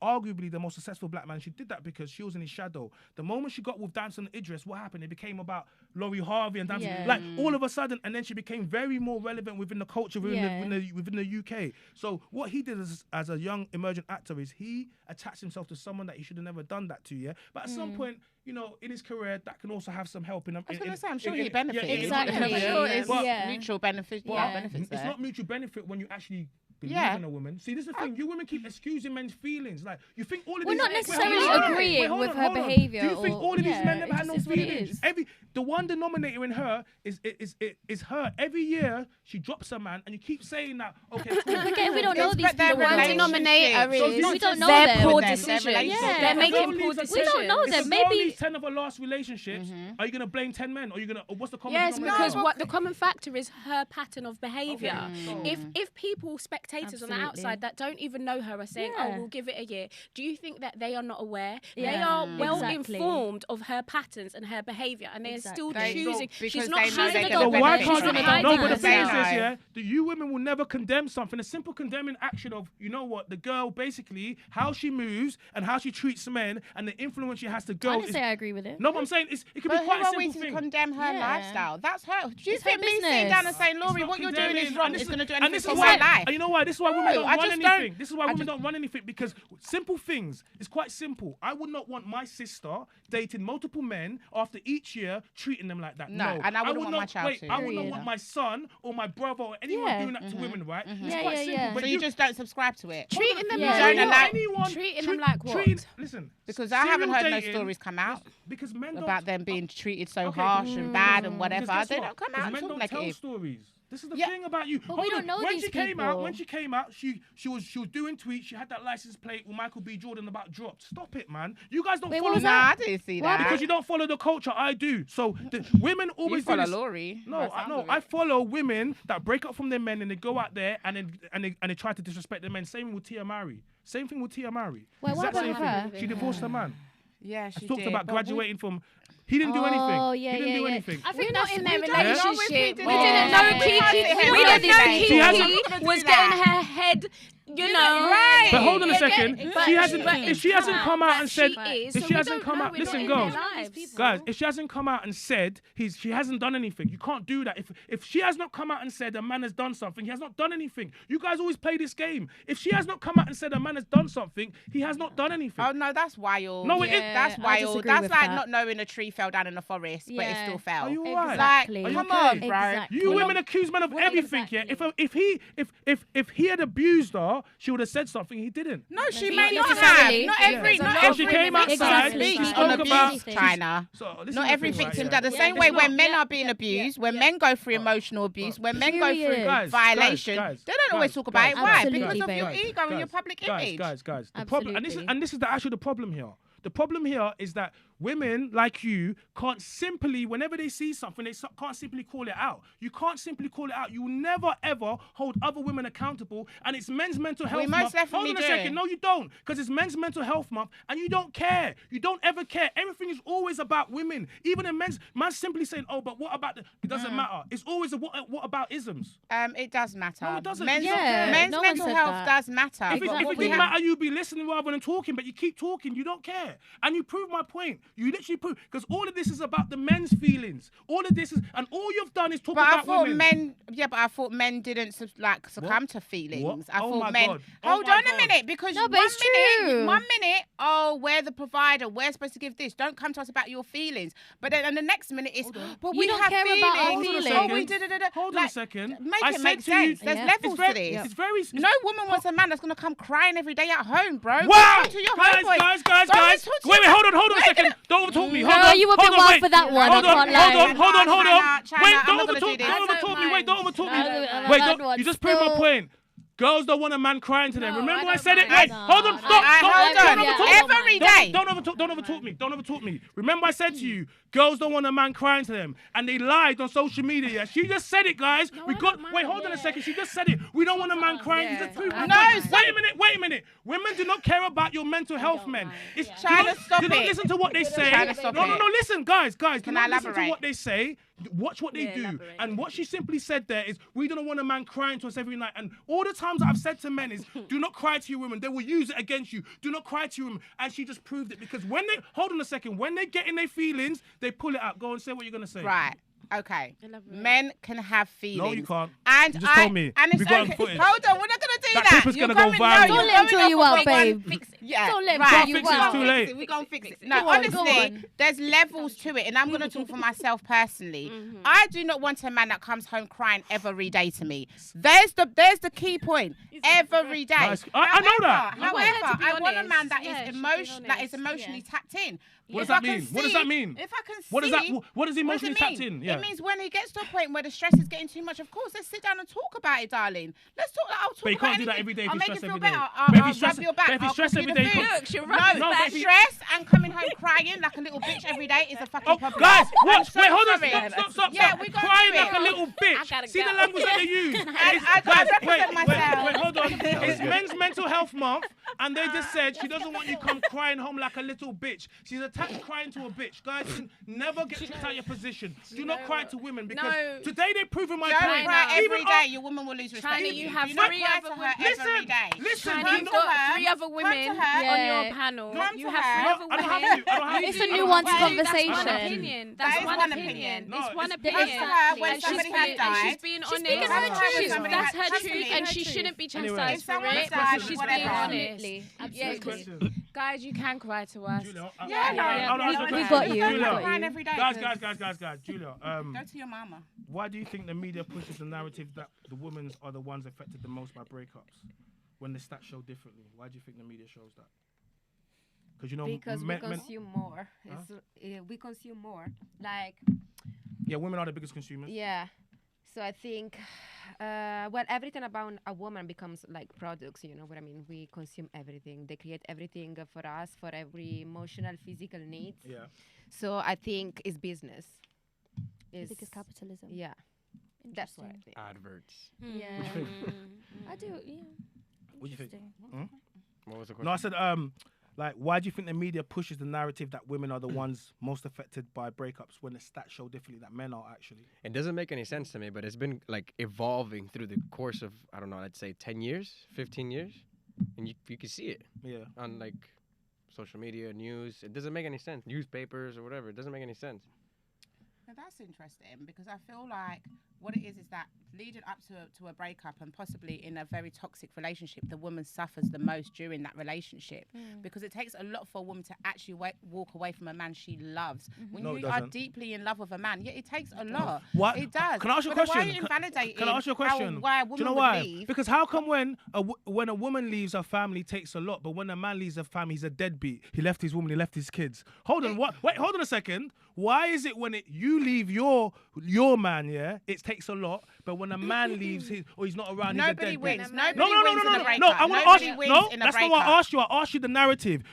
arguably the most successful black man. She did that because she was in his shadow. The moment she got with Damson Idris, what happened? It became about Laurie Harvey and Damson. Yeah. Like all of a sudden, and then she became very more relevant within the culture within the UK. So what he did as a young emergent actor is he attached himself to someone that he should have never done that to. But at some point, in his career, that can also have some help in. I was going to say, I'm sure he benefits. Exactly. I'm sure it's Yeah. mutual benefits. Benefits It's there. not mutual benefit when you actually believe in a woman. See, this is the thing. You women keep excusing men's feelings. Like, you think all of We're these... not necessarily agreeing with her behaviour. Do you think all of these men never it had no just is what it feelings? is. The one denominator in her is her. Every year, she drops a man, and you keep saying that, okay, cool. Again, we don't know these But their people. The one denominator So is we don't know their them. poor Their decisions. relationship. Yeah. They're making If poor it's decisions. We don't know If them. it's Maybe- only 10 of her last relationships, are you going to blame 10 men? Or what's the common Yes, denominator? because what the common factor is her pattern of behaviour. Okay, If people, spectators on the Absolutely. outside that don't even know her are saying, Yeah. "Oh, we'll give it a year," do you think that they are not aware? They Yeah. are well Exactly. informed of her patterns and her behaviour, and they're still Exactly. choosing. Because She's they not know choosing they to get go the with why it. benefit. She's can't gonna Right. no, hide but the her. thing is this, Right. that you women will never condemn something. A simple condemning action of, you know what, the girl basically, how she moves and how she treats men and the influence she has to I girls. didn't say I agree with it. No, but I'm saying it can But be quite who a are we simple to thing. condemn her Yeah. lifestyle? That's her. Do you It's her think me sitting business. down and saying, Laurie, It's what not you're doing condemning, is wrong, and it's this going to is- do and anything this for is my why- life? And you know why? This is why women don't I run just anything. don't- This is why I women just- don't run anything, because simple things. It's quite simple. I would not want my sister dating multiple men after each year treating them like that. No, and I wouldn't want my child to. I would not Period. want my son or my brother or anyone Yeah. doing that to women, right? It's Yeah, quite yeah, simple. yeah. But So you just don't subscribe to it? Treating them Yeah. like Don't allow- anyone treating them like what? Listen, Because I haven't serial heard no dating- stories come out because men don't about them being treated so Okay, harsh and bad and Because whatever. guess They what? don't come 'Cause out men talking don't like tell it is. stories. This is the Yeah. thing about you. But we don't know when these she came out, people. when she came out, she was doing tweets. She had that license plate with Michael B. Jordan about dropped. Stop it, man. You guys don't Wait, follow what was No, that. I didn't see Why? that. Because you don't follow the culture. I do. So the women You always do follow this. Laurie. No, by the sounds of I it. follow women that break up from their men and they go out there and they try to disrespect their men. Same with Tia Mowry. Same thing with Tia Mowry. Wait, what Exact same about her? thing. She divorced her man. Yeah, I she talked did. about but graduating from. He didn't do anything. Oh, yeah, he didn't yeah, do yeah. anything. I think We're not that's in their we don't Yeah? know relationship. if We we didn't know Yeah. Kiki. We Yeah. didn't know She Kiki hasn't- was getting her head, you know. Right. But hold on a Yeah, second. but She hasn't. but If she hasn't come out and said, she is, if so she we hasn't don't come know, out, we're not listen, in their girls, lives. guys. If she hasn't come out and said she hasn't done anything, you can't do that. If she has not come out and said a man has done something, he has not done anything. You guys always play this game. If she has not come out and said a man has done something, he has not done anything. Oh no, that's wild. No, it is- That's I wild. disagree That's with like that. not knowing a tree fell down in the forest, but it Yeah. still fell. Are you alright? Exactly. Like, Are you come on, okay? bro. Exactly. You We're women not- accuse men of we're not everything, exactly. yeah. If he had abused her, she would have said something. He didn't. No, she Not may not necessarily. have. Not Yeah. every. So Not So every. she came outside. Exactly. She Speaks She's on spoke on about. abuse, she's- China. So this is Not the every thing, right, victim yeah. does the Yeah, same it's way not. when men Yeah, are being yeah, abused, yeah, when yeah. men go through emotional abuse, when men go through Period. Guys, violation, guys, they don't always guys, talk about it. guys, Why? Absolutely, Because of your babe. ego and your public image. Guys. The problem, Absolutely. and this is actually the problem here. The problem here is that women like you can't simply, whenever they see something, can't simply call it out. You can't simply call it out. You will never ever hold other women accountable. And it's Men's Mental Health We Month. most definitely Hold on a do. second. No, you don't. Because it's Men's Mental Health Month and you don't care. You don't ever care. Everything is always about women. Even in man's simply saying, oh, but what about it doesn't matter. It's always a what about isms. It does matter. No, it doesn't. Men's, Yeah, men's no one mental said health that. does matter. If but it what we didn't have- matter, you'd be listening rather than talking, but you keep talking, you don't care. And you prove my point. You literally prove, because all of this is about the men's feelings. All of this is, and all you've done is talk But I about thought women. I thought men didn't succumb to feelings. What? I Oh thought my men. God. Oh Hold my on a God. minute, because No, but it's true. one minute, oh, we're the provider, we're supposed to give this. Don't come to us about your feelings. But then, and the next minute is, but You we don't have care feelings. about our Hold on a feelings. second. Oh, we did it. Hold on a second. Make I it said make to you- sense. There's Yeah. levels to this. It's very. No woman wants a man that's gonna come crying every day at home, bro. Wow! Go to your Guys, homeboy. guys. Go and talk to Wait, your- hold on a second. Don't overtalk me. No, Hold on. you were a hold bit on, wild wait. for that one, Hold I on, can't lie. hold on. China, Wait, I'm don't not gonna overtalk do me. this. Don't I don't overtalk me. Wait, don't mind. overtalk No, me. I Wait, don't you want just proved my still- point. Girls don't want a man crying to them. No, Remember I I said it? don't Wait, mind. hold on, stop. Hold on. Don't Every day. Don't overtalk me. Don't overtalk me. Remember I said to you, girls don't want a man crying to them, and they lied on social media. Yeah, she just said it, guys. No, We I got. don't Wait, mind. hold on a second. She just said it. We don't want a man crying. Yeah. She's just proving No, it. stop. Wait a minute. Women do not care about your mental health, don't men. mind. It's Yeah. Trying to stop do not it. listen to what they say. Trying to stop No. it. Listen, guys. Do Can not I listen to elaborate? what they say. Watch what they do. elaborate. And what she simply said there is, we don't want a man crying to us every night. And all the times I've said to men is, do not cry to your women. They will use it against you. Do not cry to your women. And she just proved it, because when they hold on a second, when they get in their feelings, they pull it out. Go and say what you're gonna say. Right. Okay. Elaborate. Men can have feelings. No, you can't. And You just told me. And it's We got okay. footage. Hold on, we're not gonna do That that. clip is You're gonna go coming- viral. No, Don't you're let him coming draw you off out, of one babe. fix it. Yeah. Don't let him right. draw Can't you fix it, it's out. too late. We're gonna fix it. No, Go on, honestly, go on. there's levels to it, and I'm gonna talk for myself personally. I do not want a man that comes home crying every day to me. There's the key point. Every day. Nice. I know that. You want her However, to be I want a man honest. that Yeah, is she's emotionally being honest. tapped in. What If does I that can mean? What does see- that mean? If I can see, What does that? What does emotionally what does it tapped mean? in? Yeah. It means when it gets to a point where the stress is getting too much, of course, let's sit down and talk about it, darling. Let's talk. I'll talk But you about can't do that anything. every day if I'll you make stress you feel every day. better. But if you I'll stress- rub your back. but if you I'll stress cook you every the day, food. Look, she'll No, rub his no, back. but if you- stress and coming home crying like a little bitch every day is a fucking Oh, problem. guys, I'm watch. so Wait, hold on. sorry. Stop. Yeah, we gotta Crying do like a it. little bitch. gotta See go. the language that they use. I Guys, represent myself. wait, hold on. It's Men's Mental Health Month, and they just said she doesn't want you come crying home like a little bitch. She's attached crying to a bitch. Guys, never get kicked out of your position. Do not cry to women, because No. today they've proven my Don't point. cry every Even day. Your woman will lose respect. China, for you have Do not three cry other to her women. every day. Listen, China, you you've know- got three other women Come to her. on Yeah. your panel. Come You to have her. three other I don't women. have to. I don't have It's to. a I don't nuanced have to. That's one conversation. opinion. That That's is one one opinion. opinion. No, It's one it's- Come to opinion. her when And somebody she's has being- died. and she's being She's honest. speaking her truth. That's her Come to truth, me. and Her she truth. shouldn't be Anyway. chastised If for someone it died, because she's whatever. being honest. Absolutely. Yeah, Absolutely. guys, you can cry to us. Julia, Yeah, no, I'll ask you a we question. got you. Don't We Julia, got crying you. every day. Guys, Julia. Go to your mama. Why do you think the media pushes the narrative that the women are the ones affected the most by breakups, when the stats show differently? Why do you think the media shows that? Because you know, Because we men- consume more. We consume more. Like, yeah, women are the biggest consumers. yeah. So I think, well, everything about a woman becomes like products, you know what I mean? We consume everything. They create everything for us, for every emotional, physical needs. Yeah. So I think it's business. I think it's capitalism. Yeah. That's what I Interesting. think. Adverts. Yeah. I do. Yeah. What do you think? Interesting. What was the question? No, I said, like, why do you think the media pushes the narrative that women are the ones most affected by breakups, when the stats show differently that men are actually? It doesn't make any sense to me, but it's been like evolving through the course of, I don't know, let's say 10 years, 15 years. And you can see it Yeah. on like social media, news. It doesn't make any sense. Newspapers or whatever. It doesn't make any sense. Now that's interesting, because I feel like what it is that leading up to a breakup, and possibly in a very toxic relationship, the woman suffers the most during that relationship, because it takes a lot for a woman to actually walk away from a man she loves. When No, it you are doesn't. deeply in love with a man, yeah, it takes a lot. Why? It does. Can I ask you a But question? Why are you invalidating Can I ask you a question? why a Do woman you know would why? leave? Because how come when a woman leaves her family, it takes a lot, but when a man leaves her family, he's a deadbeat. He left his woman, he left his kids. Hold on, what? Wait, hold on a second. Why is it when you leave your man, yeah, it takes a lot, but when a man leaves his or he's not around, Nobody he's a wins. deadbeat? Nobody wins in a No, breakup. I want to Nobody ask wins no, in a that's not what I breakup. asked you. I asked you the narrative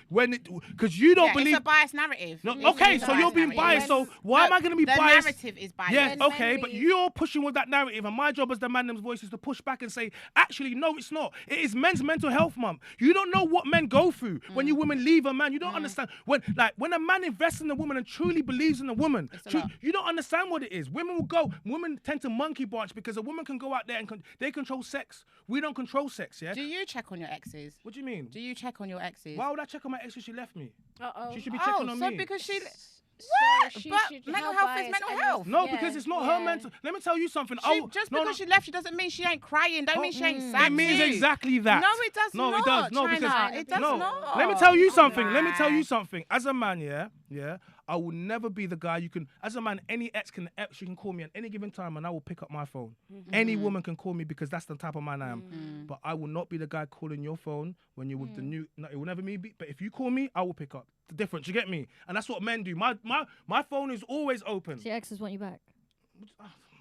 because you don't Yeah, believe. it's a biased narrative. No, It's okay, a so biased you're being narrative. biased. So why am I going to be the biased? narrative is biased. Yes, When okay, men but leave- you're pushing with that narrative, and my job as the man's voice is to push back and say, actually, no, it's not. It is Men's Mental Health Month. You don't know what men go through when you women leave a man. You don't understand when a man invests in a woman and truly believes in a woman. a lot. You don't understand what it is. Women tend to monkey branch because a woman can go out there and they control sex. We don't control sex, yeah. Do you check on your exes? What do you mean? Do you check on your exes? Why would I check on my ex if she left me? Uh-oh. She should be checking on so me. because she... So What? she But should- mental how health is biased mental and health. No, Yeah, because it's not yeah. her mental. Let me tell you something. Just because she left, she doesn't mean she ain't crying. Don't mean she ain't sad. It means too. exactly that. No, it does no, not. it does. No, China, because it does no. not. Let me tell you something. Let me tell Right. you something. As a man, yeah, I will never be the guy you can. As a man, any ex she can call me at any given time, and I will pick up my phone. Any woman can call me because that's the type of man I am. But I will not be the guy calling your phone when you're with the new. No, it will never be. But if you call me, I will pick up. The difference, you get me? And that's what men do. My phone is always open. So your exes want you back.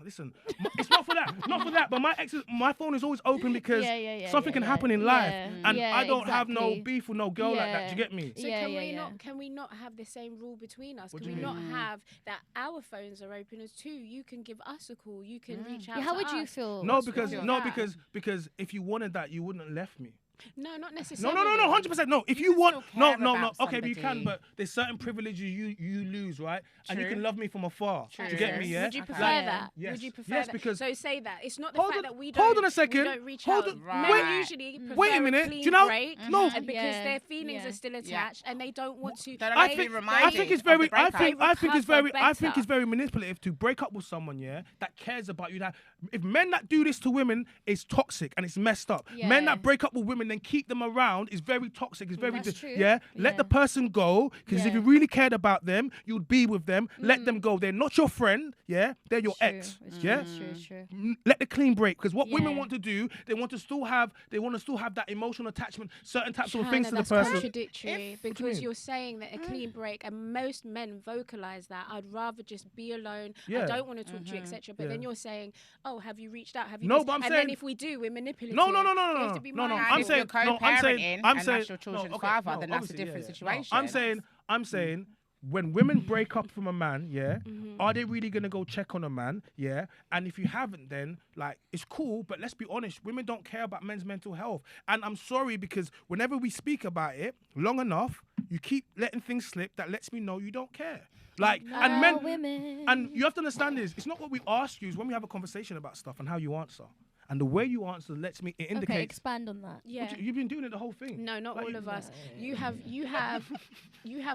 listen, it's not for that. Not for that. But my phone is always open because something can happen in life, and I don't have no beef with no girl like that. Do you get me? So can we not have the same rule between us? Can we not have that our phones are open as too? You can give us a call. You can reach out. How to would us. you feel? No, because if you wanted that, you wouldn't have left me. No, not necessarily. No, 100%. No, if you want, no. Okay, but you somebody. can, but there's certain privileges you lose, right? And you True. can love me from afar. True. Do you get me? Yeah. Would you prefer Like, that? yes. Would you prefer Yes, that? because So say that. It's not the hold fact on- that we don't. hold on a second. We don't reach Hold out. on- Men wait- usually prefer wait a minute. a Do clean you know- break, no. and because their feelings are still Yeah. attached and they don't want to. They don't I need to be think reminded it's of very. the I breakup. think it's very. I think better. it's very manipulative to break up with someone, yeah, that cares about you. That if men that do this to women is toxic and it's messed up. Men that break up with women then keep them around is very toxic. It's very. That's true. Yeah. Let the person go, because if you really cared about them, you'd be with them. Let them go. They're not your friend. Yeah. They're your ex. Yeah. It's true. Let the clean break, because what women want to do, they want to still have that emotional attachment, certain types of things to the that's person. contradictory because mean? you're saying that a clean break, and most men vocalize that. I'd rather just be alone. Yeah. I don't want to talk to you, etc. But then you're saying, oh, have you reached out? Have you? No, this? but I'm and saying- then if we do, we're manipulative. No. You have to be mindful. I'm if saying, you're co-parenting and that's saying, your children's father, then that's a obviously, different No, situation. I'm saying, when women break up from a man, are they really gonna go check on a man? Yeah, and if you haven't, then like it's cool, but let's be honest, women don't care about men's mental health, and I'm sorry because whenever we speak about it long enough, you keep letting things slip. That lets me know you don't care. Like, and men, women. and you have to understand this. It's not what we ask you; it's when we have a conversation about stuff and how you answer. And the way you answer lets me, it indicates. Okay, expand on that. Yeah. You've been doing it the whole thing. No, not all of us. You have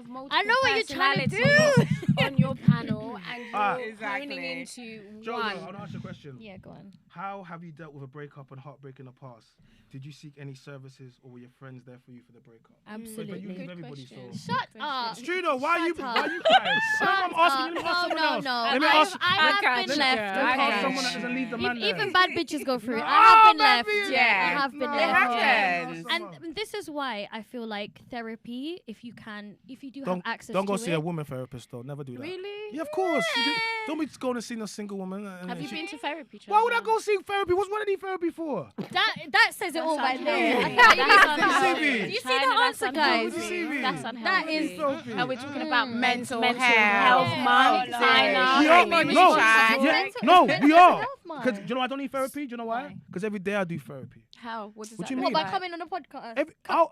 multiple I know what you're trying to personalities on your panel, and you're Exactly. honing into Jojo, one. I want to ask you a question. Yeah, go on. How have you dealt with a breakup and heartbreak in the past? Did you seek any services, or were your friends there for you for the breakup? Absolutely. But you leave Good everybody, question. so. Shut up. It's true though. Why are you Shut crying? I'm asking you. Let me ask someone else. No. Let me ask. I have been Let left. me ask okay? someone that doesn't leave the man there. Even bad bitches go through it. No, I have been bad left. bitches. Yeah. I have been No. left. It yeah. happens. And this is why I feel like therapy, if you do have access Don't go to see it. a woman therapist though. Never do that. Really? Yeah, of course. Don't be going to see a single woman. Have you been to therapy? Why would I Trevor? go see therapy? What's one of these therapy for? That says it all right there. unhealthy. Okay, That's unhealthy. you see China, the that's answer, guys. unhealthy. That's unhealthy. That is Filthy. And we're talking about mental health health. month. Yeah. China. We are, Maybe no, we try. we are. health month. Because you know I don't need therapy. Do you know why? Because every day I do therapy. How? What does What that you look mean? What, by like? coming on a podcast?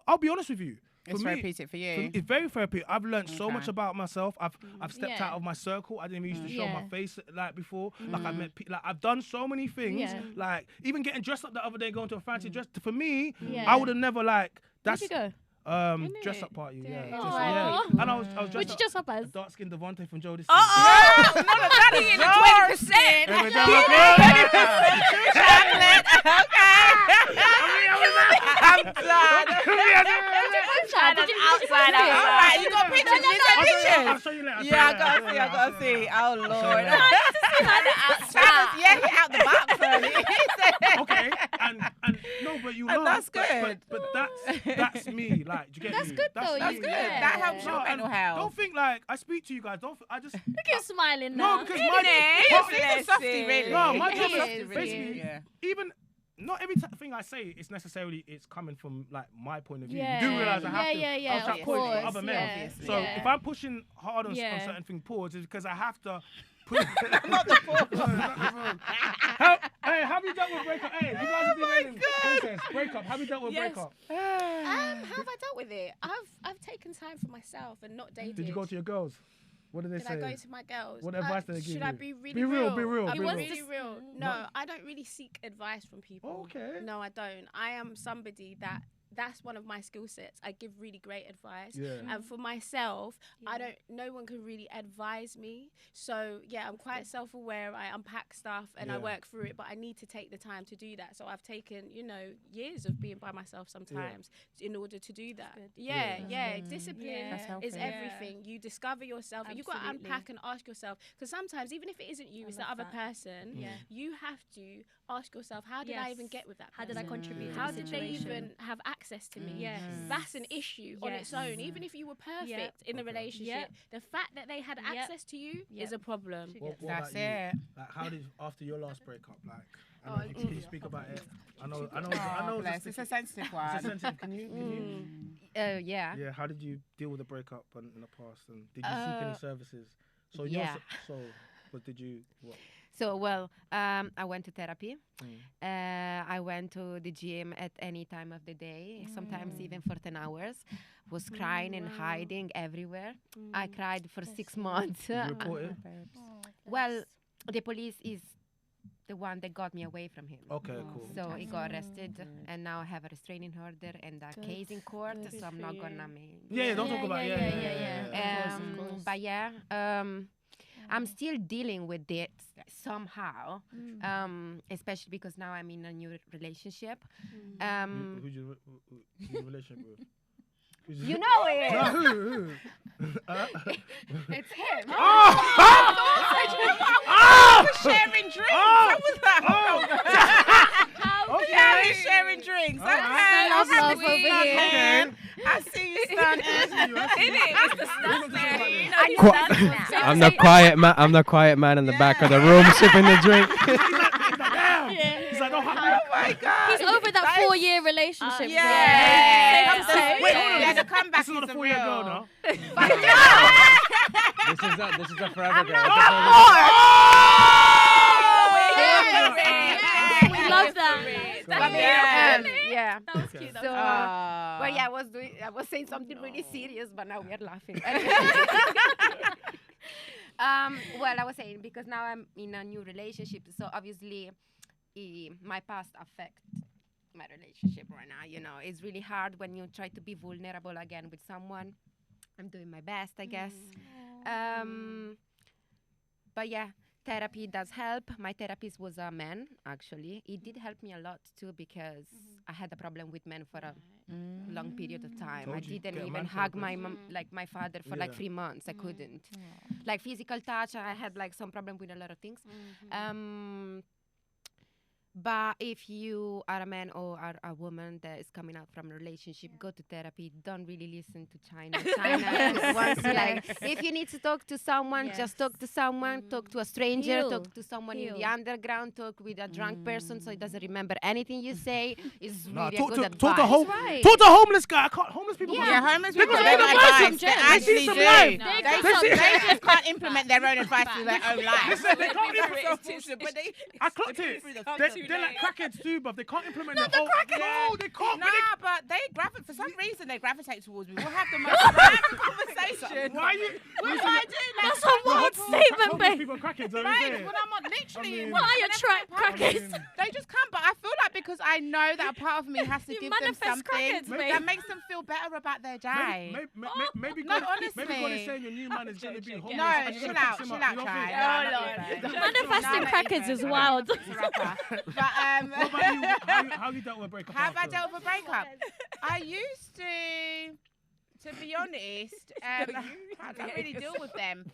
I'll be honest with you. It's For me, therapeutic for you. It's very therapeutic. I've learned so Okay. much about myself. I've stepped Yeah. out of my circle. I didn't even used to show Yeah. my face like before. Like I met like I've done so many things. Yeah. Like even getting dressed up the other day, going to a fancy dress. For me, Yeah. I would have never like Where'd that's you go? dress up party. Yeah, Yeah. just, Aw. yeah. And I was dressed What'd you dress up as? dark skinned Devontae from Joe this. That is 20%. I'm done. Outside. All right, you got pictures. You got I'll pictures. show you later. Yeah, I gotta see. Oh Lord. Yeah, he out the box, honey. Okay, and no, but you know, that's good. But that's me. Like, do you get That's me? good though. me. That's good. Yeah. That helps your and mental health. Don't think like I speak to you guys. I just Look at you smiling no now. because He's a softie, really. No, my He's job a is softie, really. basically Yeah. even. Not every thing I say is necessarily it's coming from like my point of view. Yeah. You do realize I have to. Yeah, I try to push for of other men. course, Obviously. So yeah. if I'm pushing hard on Yeah. certain things, pause is because I have to. Put Not the pause. Hey, have you dealt with breakup? Hey, you guys have been in Princess, breakup. Have you dealt with Yes. breakup? How have I dealt with it? I've taken time for myself and not dated. Did you go to your girls? What did they Did say? I go to my girls? What advice did they give Should you? I be really Be real, be real, I'll be be real. really real. No, I don't really seek advice from people. Okay. No, I don't. I am somebody that's one of my skill sets. I give really great advice. Yeah. And for myself, no one can really advise me. So yeah, I'm quite self-aware. I unpack stuff and I Yeah. work through it, but I need to take the time to do that. So I've taken, years of being by myself sometimes in order to do that. Yeah. Discipline That's healthy. is everything. You discover yourself. You've got to Absolutely. unpack and ask yourself, because sometimes even if it isn't you, it's the love other that. person. Yeah. You have to ask yourself, how did I even Yes. get with that How person? did I contribute to How the did they situation? even have access access to me. Yes. That's an issue on its own. Even if you were perfect in a relationship, the fact that they had access to you is a problem. What That's about you? it. Like, how did after your last breakup? Like, Oh, can you speak about it? I know. Oh, bless. It's a sensitive one. It's a sensitive. Can you? Yeah. Yeah. How did you deal with the breakup in the past? And did you seek any services? So yeah. What did you? What? So, well, I went to therapy. I went to the gym at any time of the day, sometimes even for 10 hours. Was crying and hiding everywhere. I cried for 6 months. Did you report it? Well, the police is the one that got me away from him. Okay, cool. So he got arrested, and now I have a restraining order and a case in court, so I'm not gonna make... Yeah, don't talk about it. But yeah, I'm still dealing with it somehow, especially because now I'm in a new relationship. Who's your relationship with? You know it. No, who? It's him. Sharing drinks. What was that? Okay. Sharing drinks. Okay. Love over here. Okay. I see you standing. I'm the quiet man. I'm the quiet man in the back of the room sipping the drink. He's like, oh my God. He's over that 4-year relationship. Yeah. Wait, hold on. Yeah, the comeback This is not a is 4-year girl real. now. This is a forever girl. We love that. Yeah. That was cute. So, That was well, yeah, I was saying something really serious, but now we are laughing. Well, I was saying because now I'm in a new relationship, so obviously my past affects my relationship right now. You know, it's really hard when you try to be vulnerable again with someone. I'm doing my best, I guess. But yeah, therapy does help. My therapist was a man, actually. It did help me a lot too because I had a problem with men for a long period of time. I didn't even hug my mom, like my father, for like 3 months. I couldn't. Like physical touch, I had like some problem with a lot of things. But if you are a man or are a woman that is coming out from a relationship, go to therapy. Don't really listen to China. Wants to, like, if you need to talk to someone, just talk to someone. Talk to a stranger. Talk to someone in the underground. Talk with a drunk person so he doesn't remember anything you say. It's really a good advice. Talk to homeless guy. Homeless people. Yeah, homeless people. They They got advice. They actually actually do. do. They just can't implement their own advice to their own life. Listen, they can't I clocked it. They're They're like crackheads too, but they can't implement their own. No, they can't. Nah, but they gravitate. For some reason, they gravitate towards me. We'll have the most random conversation. Why are you? What do I do? Like, That's a wild statement, Homeless babe. people are crackheads. Right, when I'm on literally, What are your track crackers? they just come. But I feel like because I know that a part of me has to You give them manifest something crackheads, babe. that makes them feel better about their day. Maybe No, God is honestly. saying your new man is going to be homeless. No, and you're chill gonna out, fix chill him out, up. You don't try. think? Manifesting No, crackers is no, wild. It's a rapper. But What about you? How you dealt with a breakup? how have I after? dealt with a breakup? I used to be honest, I don't really deal with them.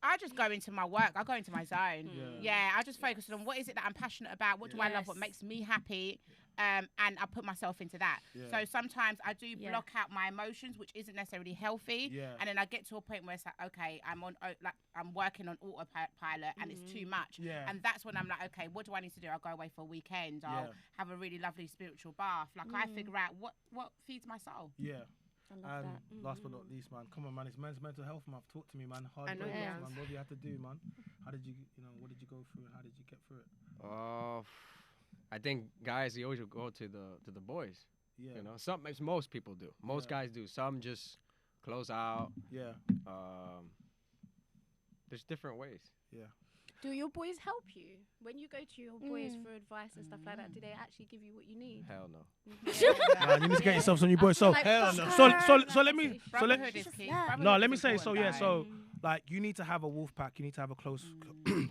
I just go into my work. I go into my zone. Yeah, I just focus on what is it that I'm passionate about. What do I love? What makes me happy? And I put myself into that. So sometimes I do block out my emotions, which isn't necessarily healthy. And then I get to a point where it's like, okay, I'm working on autopilot and it's too much. And that's when I'm like, okay, what do I need to do? I'll go away for a weekend. I'll have a really lovely spiritual bath. Like I figure out what feeds my soul. And last but not least, man, come on, man, it's Men's Mental Health Month. Talk to me, man. Hard breakups, man. What have you had to do, man? How did you, what did you go through and how did you get through it? I think guys, you always go to the boys. You know, most people do. Most guys do. Some just close out. There's different ways. Do your boys help you when you go to your boys for advice and stuff like that? Do they actually give you what you need? Hell no. Man, you need to get yourself some new boys. So, Like, so let me. Brotherhood is key. No, let me Brotherhood's say. So important, yeah. though. So like, you need to have a wolf pack. You need to have a close.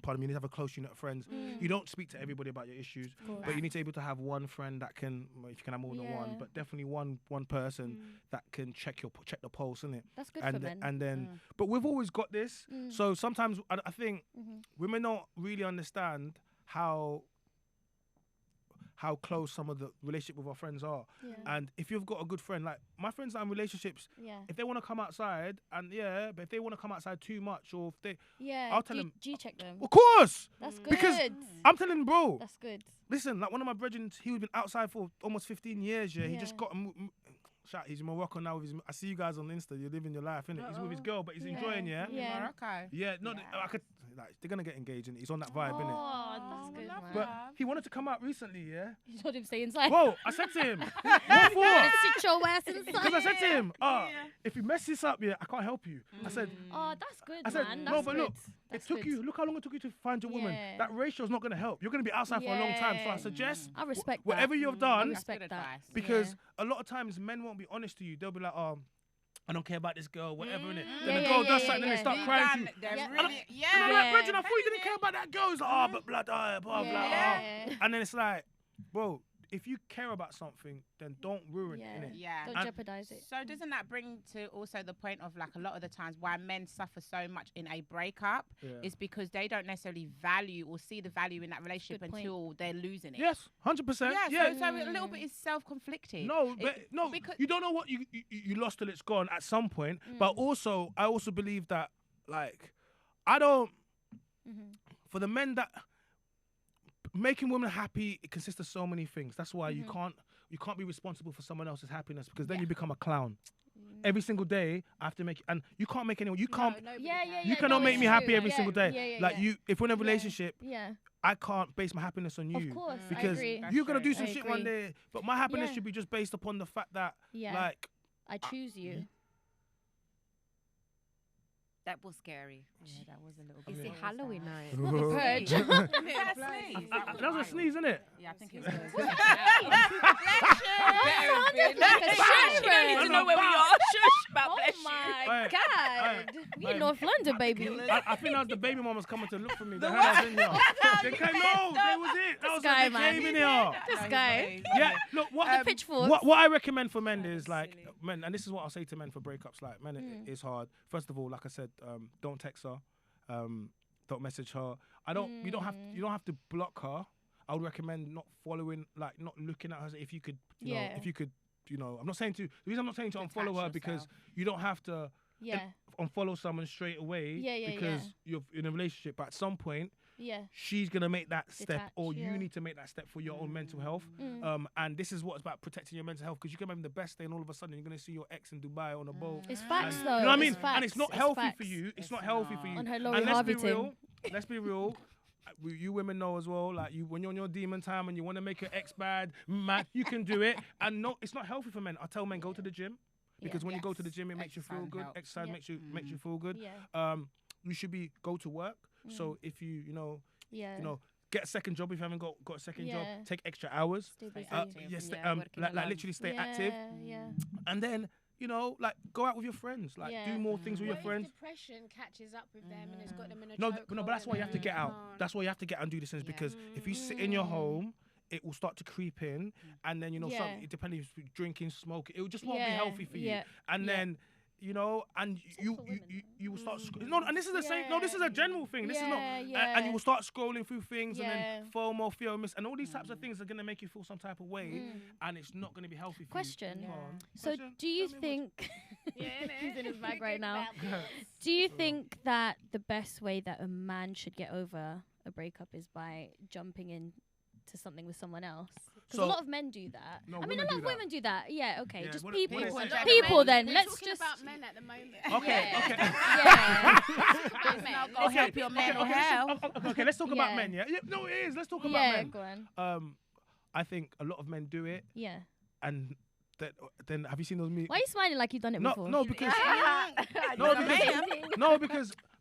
Pardon me. You need to have a close unit of friends. You don't speak to everybody about your issues, but you need to be able to have one friend that can. If you can have more than one, but definitely one person that can check the pulse, innit? That's good for men. And then, but we've always got this. So sometimes I think women don't really understand how how close some of the relationship with our friends are. Yeah. And if you've got a good friend, like my friends that are in relationships, Yeah. if they want to come outside, but if they want to come outside too much, or if they, Yeah. I'll tell them. Do you check them? Of course, That's good. because I'm telling bro. That's good. Listen, like one of my brethren, he's been outside for almost 15 years. Yeah, he just Yeah. got. He's in Morocco now with his. I see you guys on Insta. You're living your life, innit? He's with his girl, but he's enjoying. Yeah. Yeah. Morocco. Yeah. No, I could. Like, they're gonna get engaged, and he's on that vibe, innit? Oh, that's good, man. But he wanted to come out recently. Yeah. You told him to stay inside. Bro, I said to him, what for? Sit your ass inside. Because I said to him, if you mess this up, I can't help you. I said, Oh, that's good, I said, man. no, That's but good. look, That's it took good. you. Look how long it took you to find your woman. Yeah. That ratio is not gonna help. You're gonna be outside for a long time. So I suggest I respect that. whatever you've I done, respect Good that. advice. because a lot of times men won't be honest to you. They'll be like, I don't care about this girl, whatever, innit? Then Yeah, the yeah, girl yeah, does yeah, something, then they yeah. start You crying to done- you. they're Yeah. really, And I'm like, Yeah. Brethren, I thought you didn't care about that girl. He's like, but blood, blah, blah, Yeah. blah. And then it's like, bro, if you care about something, then don't ruin it, innit? Yeah. Don't And- jeopardize it. So doesn't that bring to also the point of like a lot of the times why men suffer so much in a breakup Yeah. is because they don't necessarily value or see the value in that relationship Good point. until they're losing it. Yes, 100%. Yeah, so a little bit is self-conflicted. No, It- but no, because you don't know what you lost till it's gone at some point. But also, I also believe that, like, I don't. For the men that making women happy, it consists of so many things. That's why you can't be responsible for someone else's happiness, because then you become a clown. Every single day, I have to make, and you can't make anyone. You can't. You cannot make me happy every single day. Like you, if we're in a relationship, Yeah. I can't base my happiness on you. Of course, I because agree. you're gonna do That's some true. shit I one agree. day, but my happiness Yeah. should be just based upon the fact that, Yeah. like, I choose you. That was scary. Yeah, that was a little bit. Is it Halloween night? Purge. that was a sneeze, isn't it? Yeah, I think it was. You need to know where we are. Shush, oh my Hey, God. We in North London, baby. I think that was the baby mamas coming to look for me. They heard I was in here. They came, no, that was it. That was guy, it. They man. came in here. This guy. Yeah, look, what Pitchforks. what I recommend for men is like men, and this is what I'll say to men for breakups. Like men, it is hard. First of all, like I said, don't text her, don't message her. You don't have to block her. I would recommend not following, like not looking at her. If you could, you know, I'm not saying to. The reason I'm not saying to unfollow her because you don't have to. Yeah. Unfollow someone straight away. Yeah, because you're in a relationship. But at some point, Yeah. she's gonna make that step, Detach, or yeah. you need to make that step for your own mental health. And this is what's about protecting your mental health, because you can have the best day, and all of a sudden you're gonna see your ex in Dubai on a boat. It's facts, And- though. You know what I mean? It's facts. And it's not healthy for you. It's not healthy for you. On her And Laurie let's Harvey be thing. real. Let's be real. You women know as well. Like when you're on your demon time and you want to make your ex bad, man, you can do it. And no, it's not healthy for men. I tell men, go to the gym. Because when you go to the gym, it makes you feel Exercise good. helps. Exercise Yeah. makes you feel good. Yeah. You should go to work. So if you Yeah. get a second job if you haven't got a second Yeah. job. Take extra hours. Stay busy. working Like alone. literally stay active, Yeah. and then like go out with your friends. Like Yeah. do more things with your What friends. if depression catches up with them and it's got them in a No, chokehold but that's why you have to and get they out. can't? That's why you have to get out and do these things, because if you sit in your home, it will start to creep in, and then Yeah. depending if you're drinking, smoking, it just won't be Yeah, healthy for you. yeah, And yeah. then and you for women, you will start no, and this is the same. No, this is a general thing. This is not, Yeah, and you will start scrolling through things, and Yeah. then FOMO, fear of miss, and all these types of things are gonna make you feel some type of way, and it's not gonna be healthy for Question. you. Go on. So Question? do you Tell me think he's in his bag right now? Do you think that the best way that a man should get over a breakup is by jumping in to something with someone else? Because So- a lot of men do that. No, I mean, a women lot do of that. women do that. Yeah, okay. Yeah, Just what- people. what is- People then. We're Let's talking just. about men at the moment. Okay, Yeah. okay. Yeah. About men. Go help your mental health. Okay, let's talk about Yeah. men. Yeah, no, it is. Let's talk about Yeah, men. go on. I think a lot of men do it, Yeah. and then have you seen those memes? Why are you smiling like you've done it No, before? no, because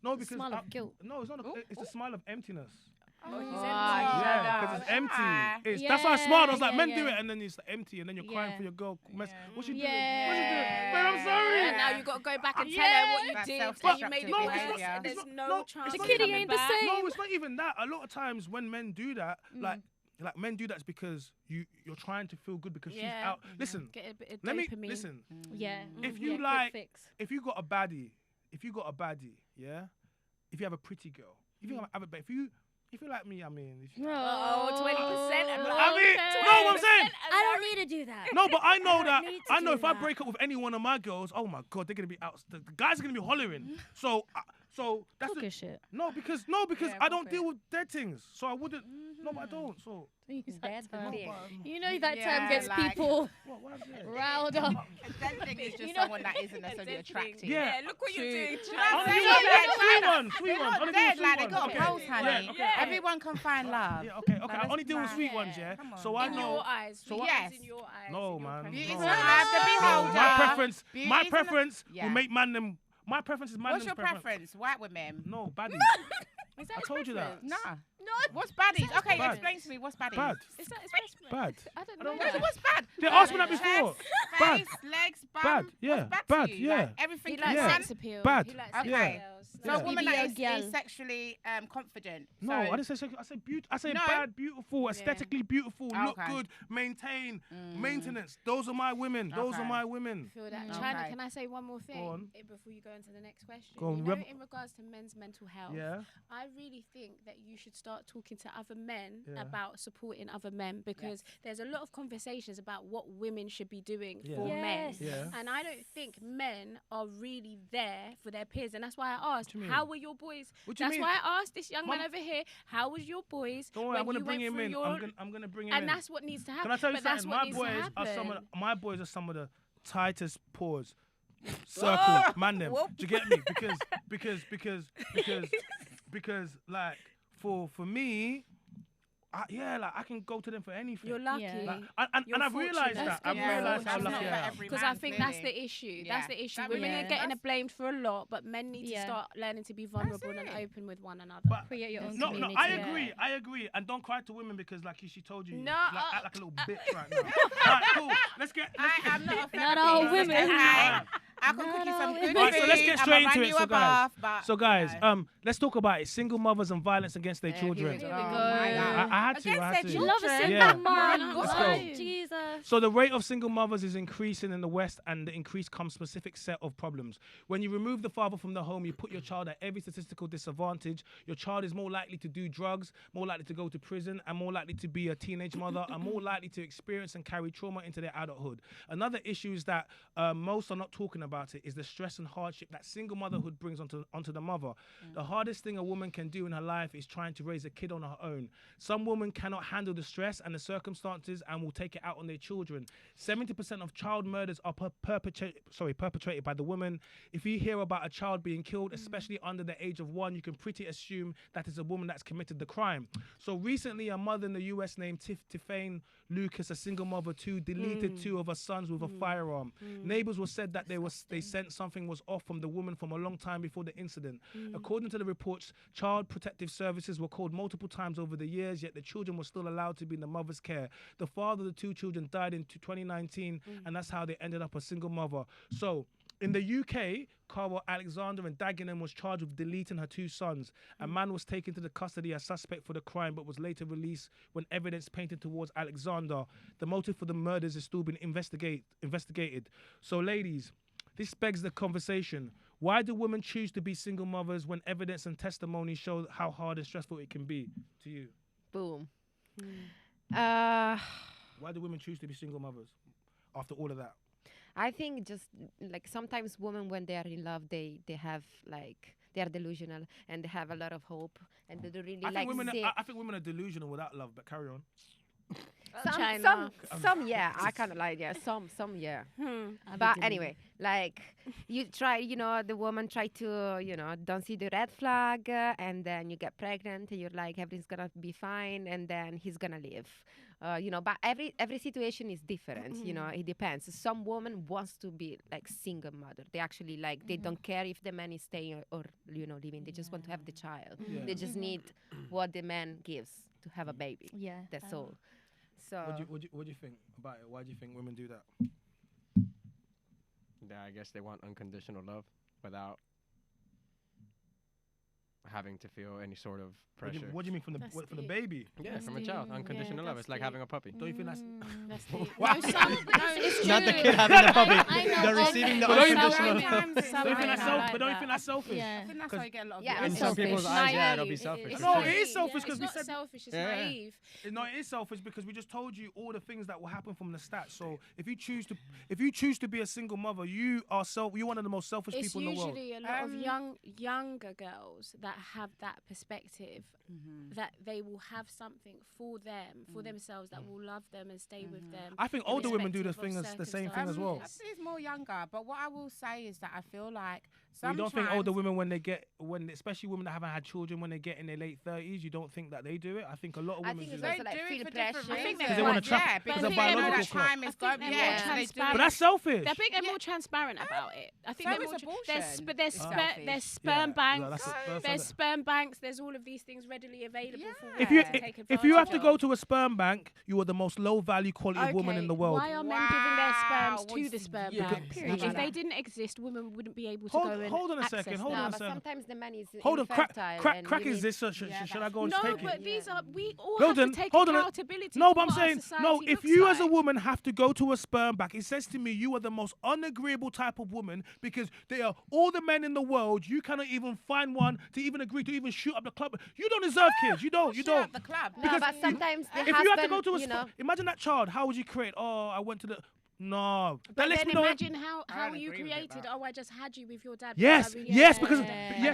no, because Smile of guilt. no, it's not. It's a smile of emptiness. Oh, he's Yeah, because it's empty. That's why I smiled. I was like, Yeah, men yeah. do it, and then it's empty, and then you're crying Yeah. for your girl. What's she doing? Yeah. What's she doing? Man, I'm sorry. And now you got to go back and tell Yeah. her what you That's did, and you made it self-destructive worse. behaviour. And there's It's no not- chance. it's of not even- coming ain't the back. same. No, it's not even that. A lot of times when men do that, like men do that, it's because you're trying to feel good because she's Yeah. out. Listen, Get a bit of let me dopamine. listen. Yeah. If you Yeah, quick like, fix. if you got a baddie, yeah, if you have a pretty girl, if you have a, but if you If you like me, I mean. If you, Oh, 20%. I mean, no, what I'm saying. I don't need to do that. No, but I know that. need to I know do if I that. break up with any one of my girls, oh my god, they're gonna be out. The guys are gonna be hollering. So that's Talk your shit. no, because Yeah, I don't pop deal it. with dead things. So I wouldn't. No, but I don't. So That's the thing. You know that Yeah, term gets like- people what is it? riled up. A dead thing is just someone that isn't necessarily attractive. Yeah. Look what you're doing. Only saying, one, like, sweet one, sweet They're one. not Only dead, sweet like they ones. got Okay. a pulse, honey. Yeah, okay. Everyone can find love. Yeah, okay. Like, I let's only deal with not- sweet ones, yeah. Come on. So I In know. your eyes. So yes. In your eyes. No, in your man. preference. Beauty's No. not like the beholder. My Beauty's preference not- Yeah. will make man them. My preference is man What's them's your preference? White women? No, baddies. Is that I told you that. Nah. No. What's baddies? Okay, bad. explain to me what's baddies. Bad. Is that his preference? Bad. I don't I know. don't that. know. What's bad? They asked me that before. Chest, Bad. face, legs, bum. Bad, yeah, What's bad, bad, to you? yeah. Like, everything He you likes Yeah. sex appeal. Bad. He likes Okay. sex appeals. So a woman that BBL is sexually confident. No, so, I didn't say sexual. I said beauty. I said No. bad, beautiful, aesthetically beautiful, look Okay. good, maintain, maintenance. Those are my women. Those are Okay. my women. Feel that. Mm. China, Okay. can I say one more thing on. before you go into the next question? Go on, You know, rev- in regards to men's mental health, Yeah. I really think that you should start talking to other men Yeah. about supporting other men because there's a lot of conversations about what women should be doing Yeah. for men. Yes. Yeah. And I don't think men are really there for their peers. And that's why I asked, do you mean? how were your boys? What do you That's mean? why I asked this young man Mum- over here, how was your boys? Don't worry, when I'm gonna you bring went him through in. your- I'm gonna bring him And in. that's what needs to happen. Can I tell you but that's something? what needs to happen. My boys are some of the tightest paws. Circle, man them. Do you get me? Because like for me, I can go to them for anything. You're lucky. Yeah. Like, and You're I've realised fortunate. that. I've Yeah. realised how That's lucky not I for am. every Because man, I think that's clearly. the issue. Yeah. That's the issue. That Women really- are getting that's- blamed for a lot, but men need to Yeah. start learning to be vulnerable and it. open with one another. But Create your own no, community. I Yeah. agree. I agree. And don't cry to women because, like she told you, No, like, act like a little bitch right now. Alright, cool. Let's get. I'm not a Not all therapist, women. okay? I can Not cook you all some good women. food. Alright, so let's get straight I'ma into run it. you So a guys, bath, so guys, let's talk about it. Single mothers and violence against their children. Here we Oh go. my God. I had to. Against I their had to. children. Love a single Yeah. mom. Let's Oh, go. Jesus. So the rate of single mothers is increasing in the West, and the increase comes specific set of problems. When you remove the father from the home, you put your child at every statistical disadvantage. Your child is more likely to do drugs, more likely to go to prison, and more likely to be a teenage mother, and more likely to experience and carry trauma into their adulthood. Another issue is that most are not talking about it, is the stress and hardship that single motherhood brings onto the mother. The hardest thing a woman can do in her life is trying to raise a kid on her own. Some women cannot handle the stress and the circumstances and will take it out on their children. 70% of child murders are perpetrated by the woman. If you hear about a child being killed, especially under the age of 1, you can pretty assume that it's a woman that's committed the crime. So recently, a mother in the US named Tiffany Lucas, a single mother too, deleted 2 of her sons with a firearm. Neighbors were said that they sensed something was off from the woman from a long time before the incident. According to the reports, child protective services were called multiple times over the years, yet the children were still allowed to be in the mother's care. The father of the 2 children died in 2019, and that's how they ended up a single mother. So, in the UK, Carol Alexander and Dagenham was charged with deleting her 2 sons. A man was taken to the custody as suspect for the crime, but was later released when evidence painted towards Alexander. The motive for the murders is still being investigated. So, ladies, this begs the conversation. Why do women choose to be single mothers when evidence and testimony show how hard and stressful it can be to you? Boom. Why do women choose to be single mothers after all of that? I think just like sometimes women when they are in love they have like they are delusional and they have a lot of hope and they don't really I like think women are delusional without love, but carry on. some yeah I kind of like some yeah but anyway like you try the woman try to don't see the red flag and then you get pregnant and you're like everything's gonna be fine and then he's gonna leave but every situation is different. It depends. Some woman wants to be like single mother. They actually like they don't care if the man is staying or leaving. They just want to have the child. They just need what the man gives to have a baby. Yeah. That's all. So What do you think about it? Why do you think women do that? Yeah, I guess they want unconditional love without having to feel any sort of What do pressure. you mean from the baby? Yeah, from a child, unconditional love. It's like having a puppy. Don't you think that's That's deep. Wow. No, it's Not the true. kid having the puppy. I know They're of receiving the But don't you unconditional. think- Some don't you think women that's are self? like But don't you that. think that's selfish? Yeah. I think that's Yeah. how you get a lot of Yeah, people. In It's some selfish. people's eyes, yeah, it'll be Naive. selfish. It's No, for it sure. is selfish It's because we not said. selfish. It's Yeah. naive. No, it is selfish because we just told you all the things that will happen from the stats. So if you choose to be a single mother, you're one of the most selfish It's people in the world. usually a lot of younger girls that have that perspective that they will have something for them, for themselves, that will love them and stay with them. I think older women do the irrespective of same thing as well. circumstances. It's more younger, but what I will say is that I feel like You sometimes don't think older women especially women that haven't had children when they get in their late 30s, you don't think that they do it? I think a lot of I women think do it's that. also like do it feel for pressure. different I think reasons. they wanna do. trap- Yeah, because but of I think they're biological more clock. time is I think gone. they're Yeah, more so they do transparent. But that's selfish. I think they're more transparent about it. I think So they're is more abortion. there's Selfish. sperm Yeah, banks. that's There's sperm banks. There's all of these things readily available for Yeah. women If you to take if you have to advantage go of. to a sperm bank, you are the most low value quality woman in the world. Why are men giving their sperms Wow, to the sperm yeah, bank? period. If they didn't exist, women wouldn't be able to go and Hold on a access second. Hold them. on a But second. sometimes the man is Hold on. infertile Crack and you is need- this? Should I go and No, take but it? these are we all Hold have on, to take hold on. accountability. No, for but I'm what our saying, no, society if looks you as a like. woman have to go to a sperm bank, it says to me you are the most unagreeable type of woman because they are all the men in the world. You cannot even find one to even agree to even shoot up the club. You don't deserve kids. You don't. You Shut up don't. the club. No, but sometimes the If you have to husband, go to a you know, imagine that child. How would you create? Oh, I went to the. No. That But lets then me know. imagine how don't you agree with it, created. but- Oh, I just had you with your dad. Yes, because I yes, because I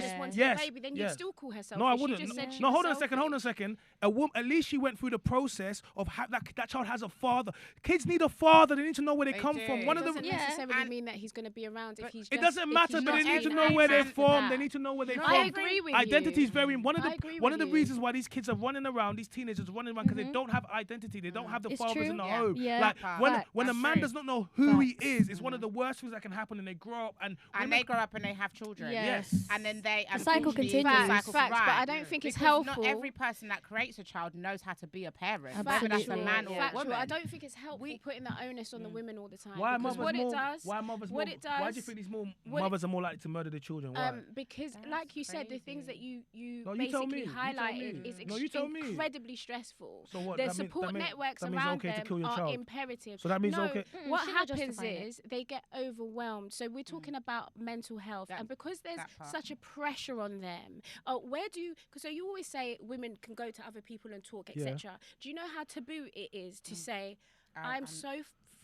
just wanted yes, a baby. Then yes. you'd still call her selfish. No, I She wouldn't. just said she No, was hold on a second. Hold on a selfish. second. A woman, at least she went through the process of that child has a father. Kids need a father. They need to know where they come do. from. One It of doesn't the. necessarily And- mean that he's going to be around if he's. It just, doesn't matter, if but he's they need just to know where they're after from. that. They need to know where they're No, from. I agree with you. Identity is very one I of agree the with you. reasons why these kids are running around. These teenagers are running around because they don't have identity. They don't have the It's fathers true. in the Yeah. home. Yeah. Like when Facts. a That's man true. does not know who he Facts. is, it's one of the worst things that can happen. And they grow up and And women- they grow up and they have children. Yes. And then they The cycle unfortunately, continues. the cycle Facts, but right. I don't think it's Because helpful. Not every person that creates a child knows how to be a parent. Absolutely. Whether that's a Factual, man or a Factual. woman. I don't think it's helpful putting the onus on the women all the time. Why because mothers what more? it does, Why mothers what more? it does. Why do you think these what it- mothers are more likely to murder their children? Why? Because, That's like you said, the things that crazy. you No, you tell me. basically You tell highlighted me. is No, you tell me. incredibly stressful. So what, The that mean- support that mean- networks that means around okay to them kill your are child? imperative. So that means no, okay- what shouldn't happens justify it. is they get overwhelmed. So we're talking about mental health, That- and because there's that part. such a pressure on them, where do you? Because so you always say women can go to other people and talk, Yeah. etc. Do you know how taboo it is to say? I'm so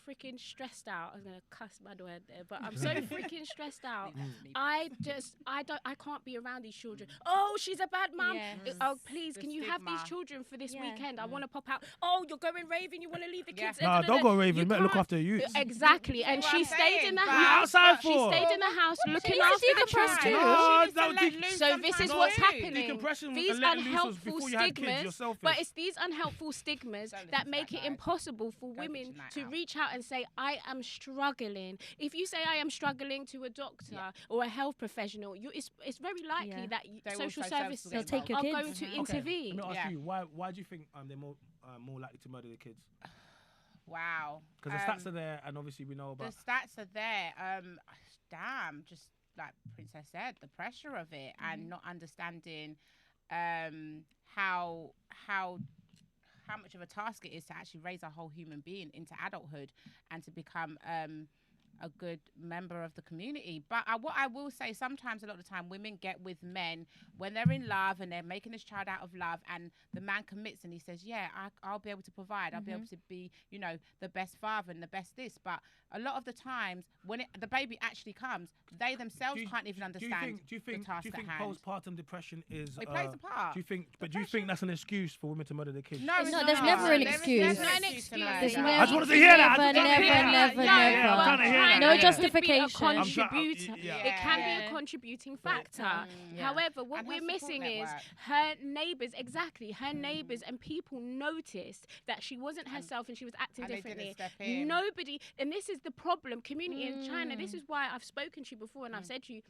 freaking stressed out. I was gonna cuss bad word there, but I'm so freaking stressed out. I can't be around these children. Oh, she's a bad mum. Yes. Oh, please, The can you have these stigma. children for this Yeah. weekend? I want to pop out. Oh, you're going raving. You want to leave the Yeah. kids? Nah, don't go raving. You Better look can't- after you. Exactly, and what she I'm stayed saying, in the but- house. outside She for? stayed in the house looking needs to after the decompress children. too. No, She needs to no, let de- loose So this is sometimes what's too. happening. Decompression These and letting loose was unhelpful before you had kids. You're stigmas, selfish. but it's these unhelpful stigmas Don't listen that to make that it guy. impossible for Go women tonight to out. reach out and say, "I am struggling." If you say, "I am struggling" to a doctor or a health professional, it's very likely Yeah. that They social also services They'll take your are kids. going to Mhm. intervene. Let me ask Yeah. you, why do you think they're more likely to murder their kids? Wow. Because the stats are there, and obviously we know The about. stats are there. Damn, just like Princess said, the pressure of it and not understanding how much of a task it is to actually raise a whole human being into adulthood and to become a good member of the community. But what I will say, sometimes a lot of the time women get with men when they're in love and they're making this child out of love, and the man commits and he says, yeah, I'll be able to provide, I'll be able to be, the best father and the best this. But a lot of the times when the baby actually comes, they themselves can't even understand Do you think the task at hand. postpartum depression is? It plays a part. Do you think that's an excuse for women to murder their kids? No, it's No, not. there's never an There is excuse. never an excuse to There's lie. There's never- I just wanted to hear that. I just wanted to hear that. Never, Yeah, I'm trying to hear that. No Yeah. justification. It can be a contributor. Yeah. It can be Yeah. a contributing factor. Yeah. However, what And we're her support missing is network. her neighbours. Exactly, her neighbours and people noticed that she wasn't herself and she was acting and they didn't differently. step in. Nobody, and this is the problem. Community in China. This is why I've spoken to you before, and I've said to you.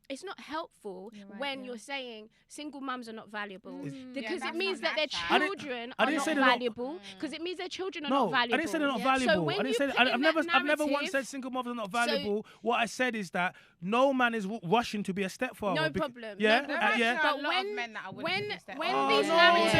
it's not helpful when you're saying single mums are not valuable because Yeah, it means that their that's children I are didn't not say they're not- valuable because it means their children are No, not valuable. I didn't say they're not So valuable. when I didn't you say put that. in I've never once narrative- said single mothers are not valuable. What I said is that no man is rushing to be a stepfather. No problem. Yeah, No There problem. yeah. are a But lot when- of men that are willing when to be step when Oh, these no. narratives,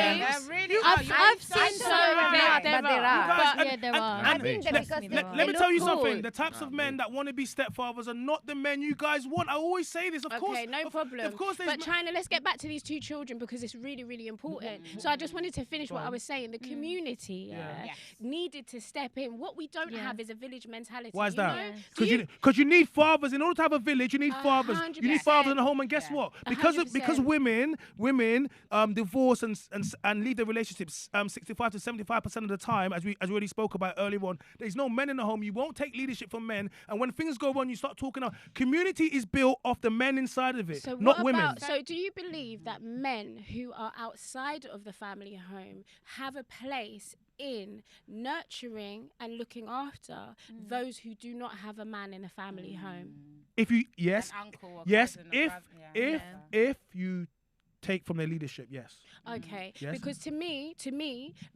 There really are. I've You're seen so so right. many. But there are. Guys, Yeah, there are. I think that because let they me look tell you cool. something. The types of men that want to be stepfathers are not the men you guys want. I always say this. Of course. Okay, no problem. Of course, there's but China, let's get back to these 2 children because it's really, really important. So I just wanted to finish what I was saying. The community Yes. needed to step in. What we don't have is a village mentality. Why is you that? know? Because you need fathers in order to have a village. You need fathers. You need 100%. fathers in the home. And guess what? Because 100%. women divorce and leave their relationships 65 to 75% of the time, as we already spoke about earlier on. There's no men in the home. You won't take leadership from men. And when things go wrong, you start talking. Community is built off the men inside of it, So not what women. about, so do you believe that men who are outside of the family home have a place in nurturing and looking after those who do not have a man in a family home? If you An uncle or yes, cousin or brother, if you take from their leadership, yes. Okay, Yes. because to me,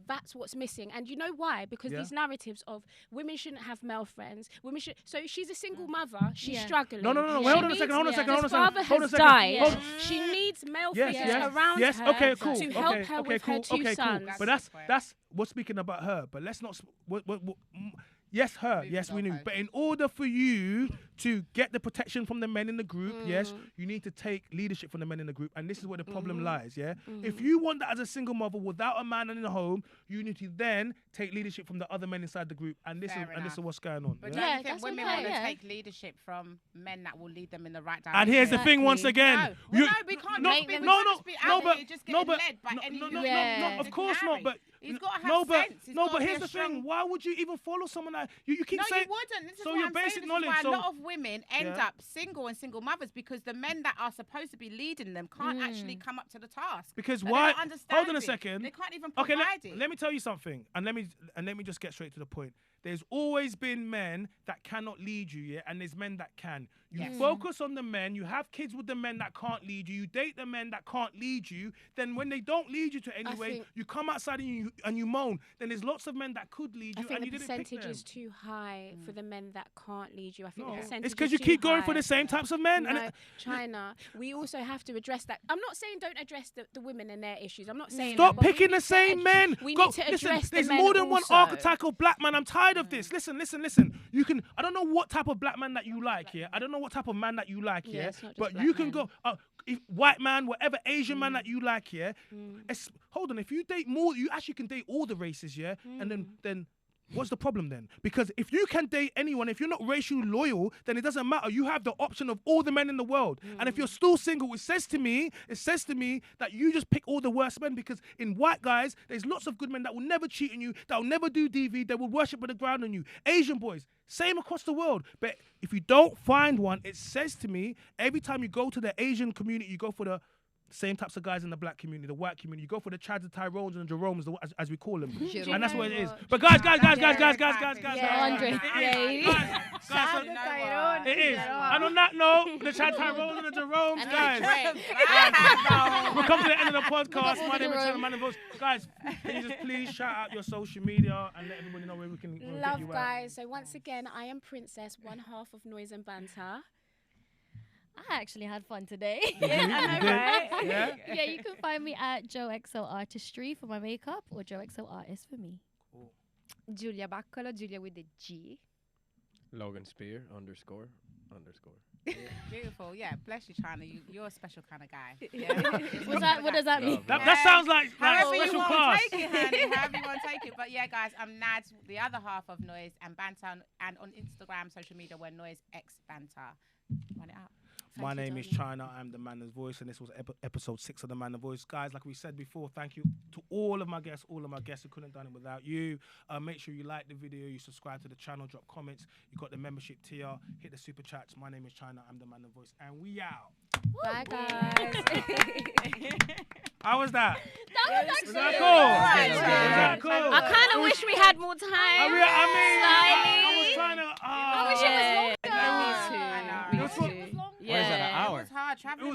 that's what's missing, and you know why? Because these narratives of women shouldn't have male friends, women should. So she's a single mother, she's struggling. No. She Wait, hold on a needs- second. Hold on a second. Hold on a His second. father Hold on a has second. died. Hold on. She needs male Yes, figures yes, around yes. her Okay, cool. to help her with her 2 okay, sons. cool. But that's we're speaking about her. But let's not. Yes, her. Yes, we knew. But in order for you to get the protection from the men in the group, yes, you need to take leadership from the men in the group. And this is where the problem lies, yeah? If you want that as a single mother without a man in the home, you need to then take leadership from the other men inside the group. And this Fair is enough. what's going on. But yeah? don't you Yeah, think that's women okay, want to yeah. take leadership from men that will lead them in the right direction? And here's the thing once Exactly. again. No, we can't no, just be, we no, can't no, just be no, out but here just no, getting but led by any no, human of course not. But he's got to have no, but sense. He's no, gotta but be here's a the strong- thing. Why would you even follow someone that you keep No, saying? you wouldn't. This is so why your I'm basic saying this knowledge. is why So a lot of women end Yeah. up single and single mothers because the men that are supposed to be leading them can't actually come up to the task. because Like, why? They don't understand Hold on a it. second. They can't even Okay, provide it. let me tell you something, and let me just get straight to the point. There's always been men that cannot lead you, yeah, and there's men that can. You Yes. focus on the men. You have kids with the men that can't lead you. You date the men that can't lead you. Then when they don't lead you to anyway, think- you come outside and you moan. Then there's lots of men that could lead I you, think and the you didn't pick percentage them. is too high for the men that can't lead you. I think No, the percentage it's because is you too keep going high. for the same types of men. No, And China, we also have to address that. I'm not saying don't address the women and their issues. I'm not saying Stop that, but we picking need the to same men. We Go- need to listen, address the there's men more than one also. archetypal black man. I'm tired of this. Listen. You can. I don't know what type of black man that you like here. I don't know what type of man that you like Yeah, here. it's not just But black you can men. go white man, whatever Asian man that you like here. Hold on. If you date more, you actually can date all the races, yeah. And then. What's the problem then? Because if you can date anyone, if you're not racially loyal, then it doesn't matter. You have the option of all the men in the world. And if you're still single, it says to me that you just pick all the worst men, because in white guys, there's lots of good men that will never cheat on you, that will never do DV, they will worship at the ground on you. Asian boys, same across the world. But if you don't find one, it says to me, every time you go to the Asian community, you go for the same types of guys in the black community, the white community. You go for the Chads, the Tyrones, and the Jeromes, as we call them. And that's what it is. But guys. Yeah, Andre. Guys, it is. And on that note, the Chad Tyrones and the Jeromes, guys. We'll come to the end of the podcast. My name is Chad, Man and Votes. Guys, can you just please shout out your social media and let everybody know where we can get Love, you out? guys. So once again, I am Princess, one half of Noise and Banter. I actually had fun today. Yeah? Yeah, you can find me at JoeXO Artistry for my makeup or JoeXO Artist for me. Giulia Baccolo, Giulia with a G. Logan Spear __. Beautiful, yeah. Bless you, China. You're a special kind of guy. Yeah. What does that mean? That sounds like However you special want class. to take it, honey. However you want to take it. But yeah, guys, I'm Nads, the other half of Noise and Banter, and on Instagram, social media, we're Noise X Banter. Run it up. My Thank you, name is darling. China. I'm the Man of Voice, and this was episode 6 of the Man of Voice. Guys, like we said before, thank you to all of my guests who couldn't have done it without you. Make sure you like the video, you subscribe to the channel, drop comments. You got the membership tier, hit the super chats. My name is China. I'm the Man of Voice, and we out. Bye, guys. How was that? That was Was that cool? Was that cool? I kind of wish we had more time. I was trying to. I wish it was longer. I know. It was What is that, an hour? It was hard. traveling.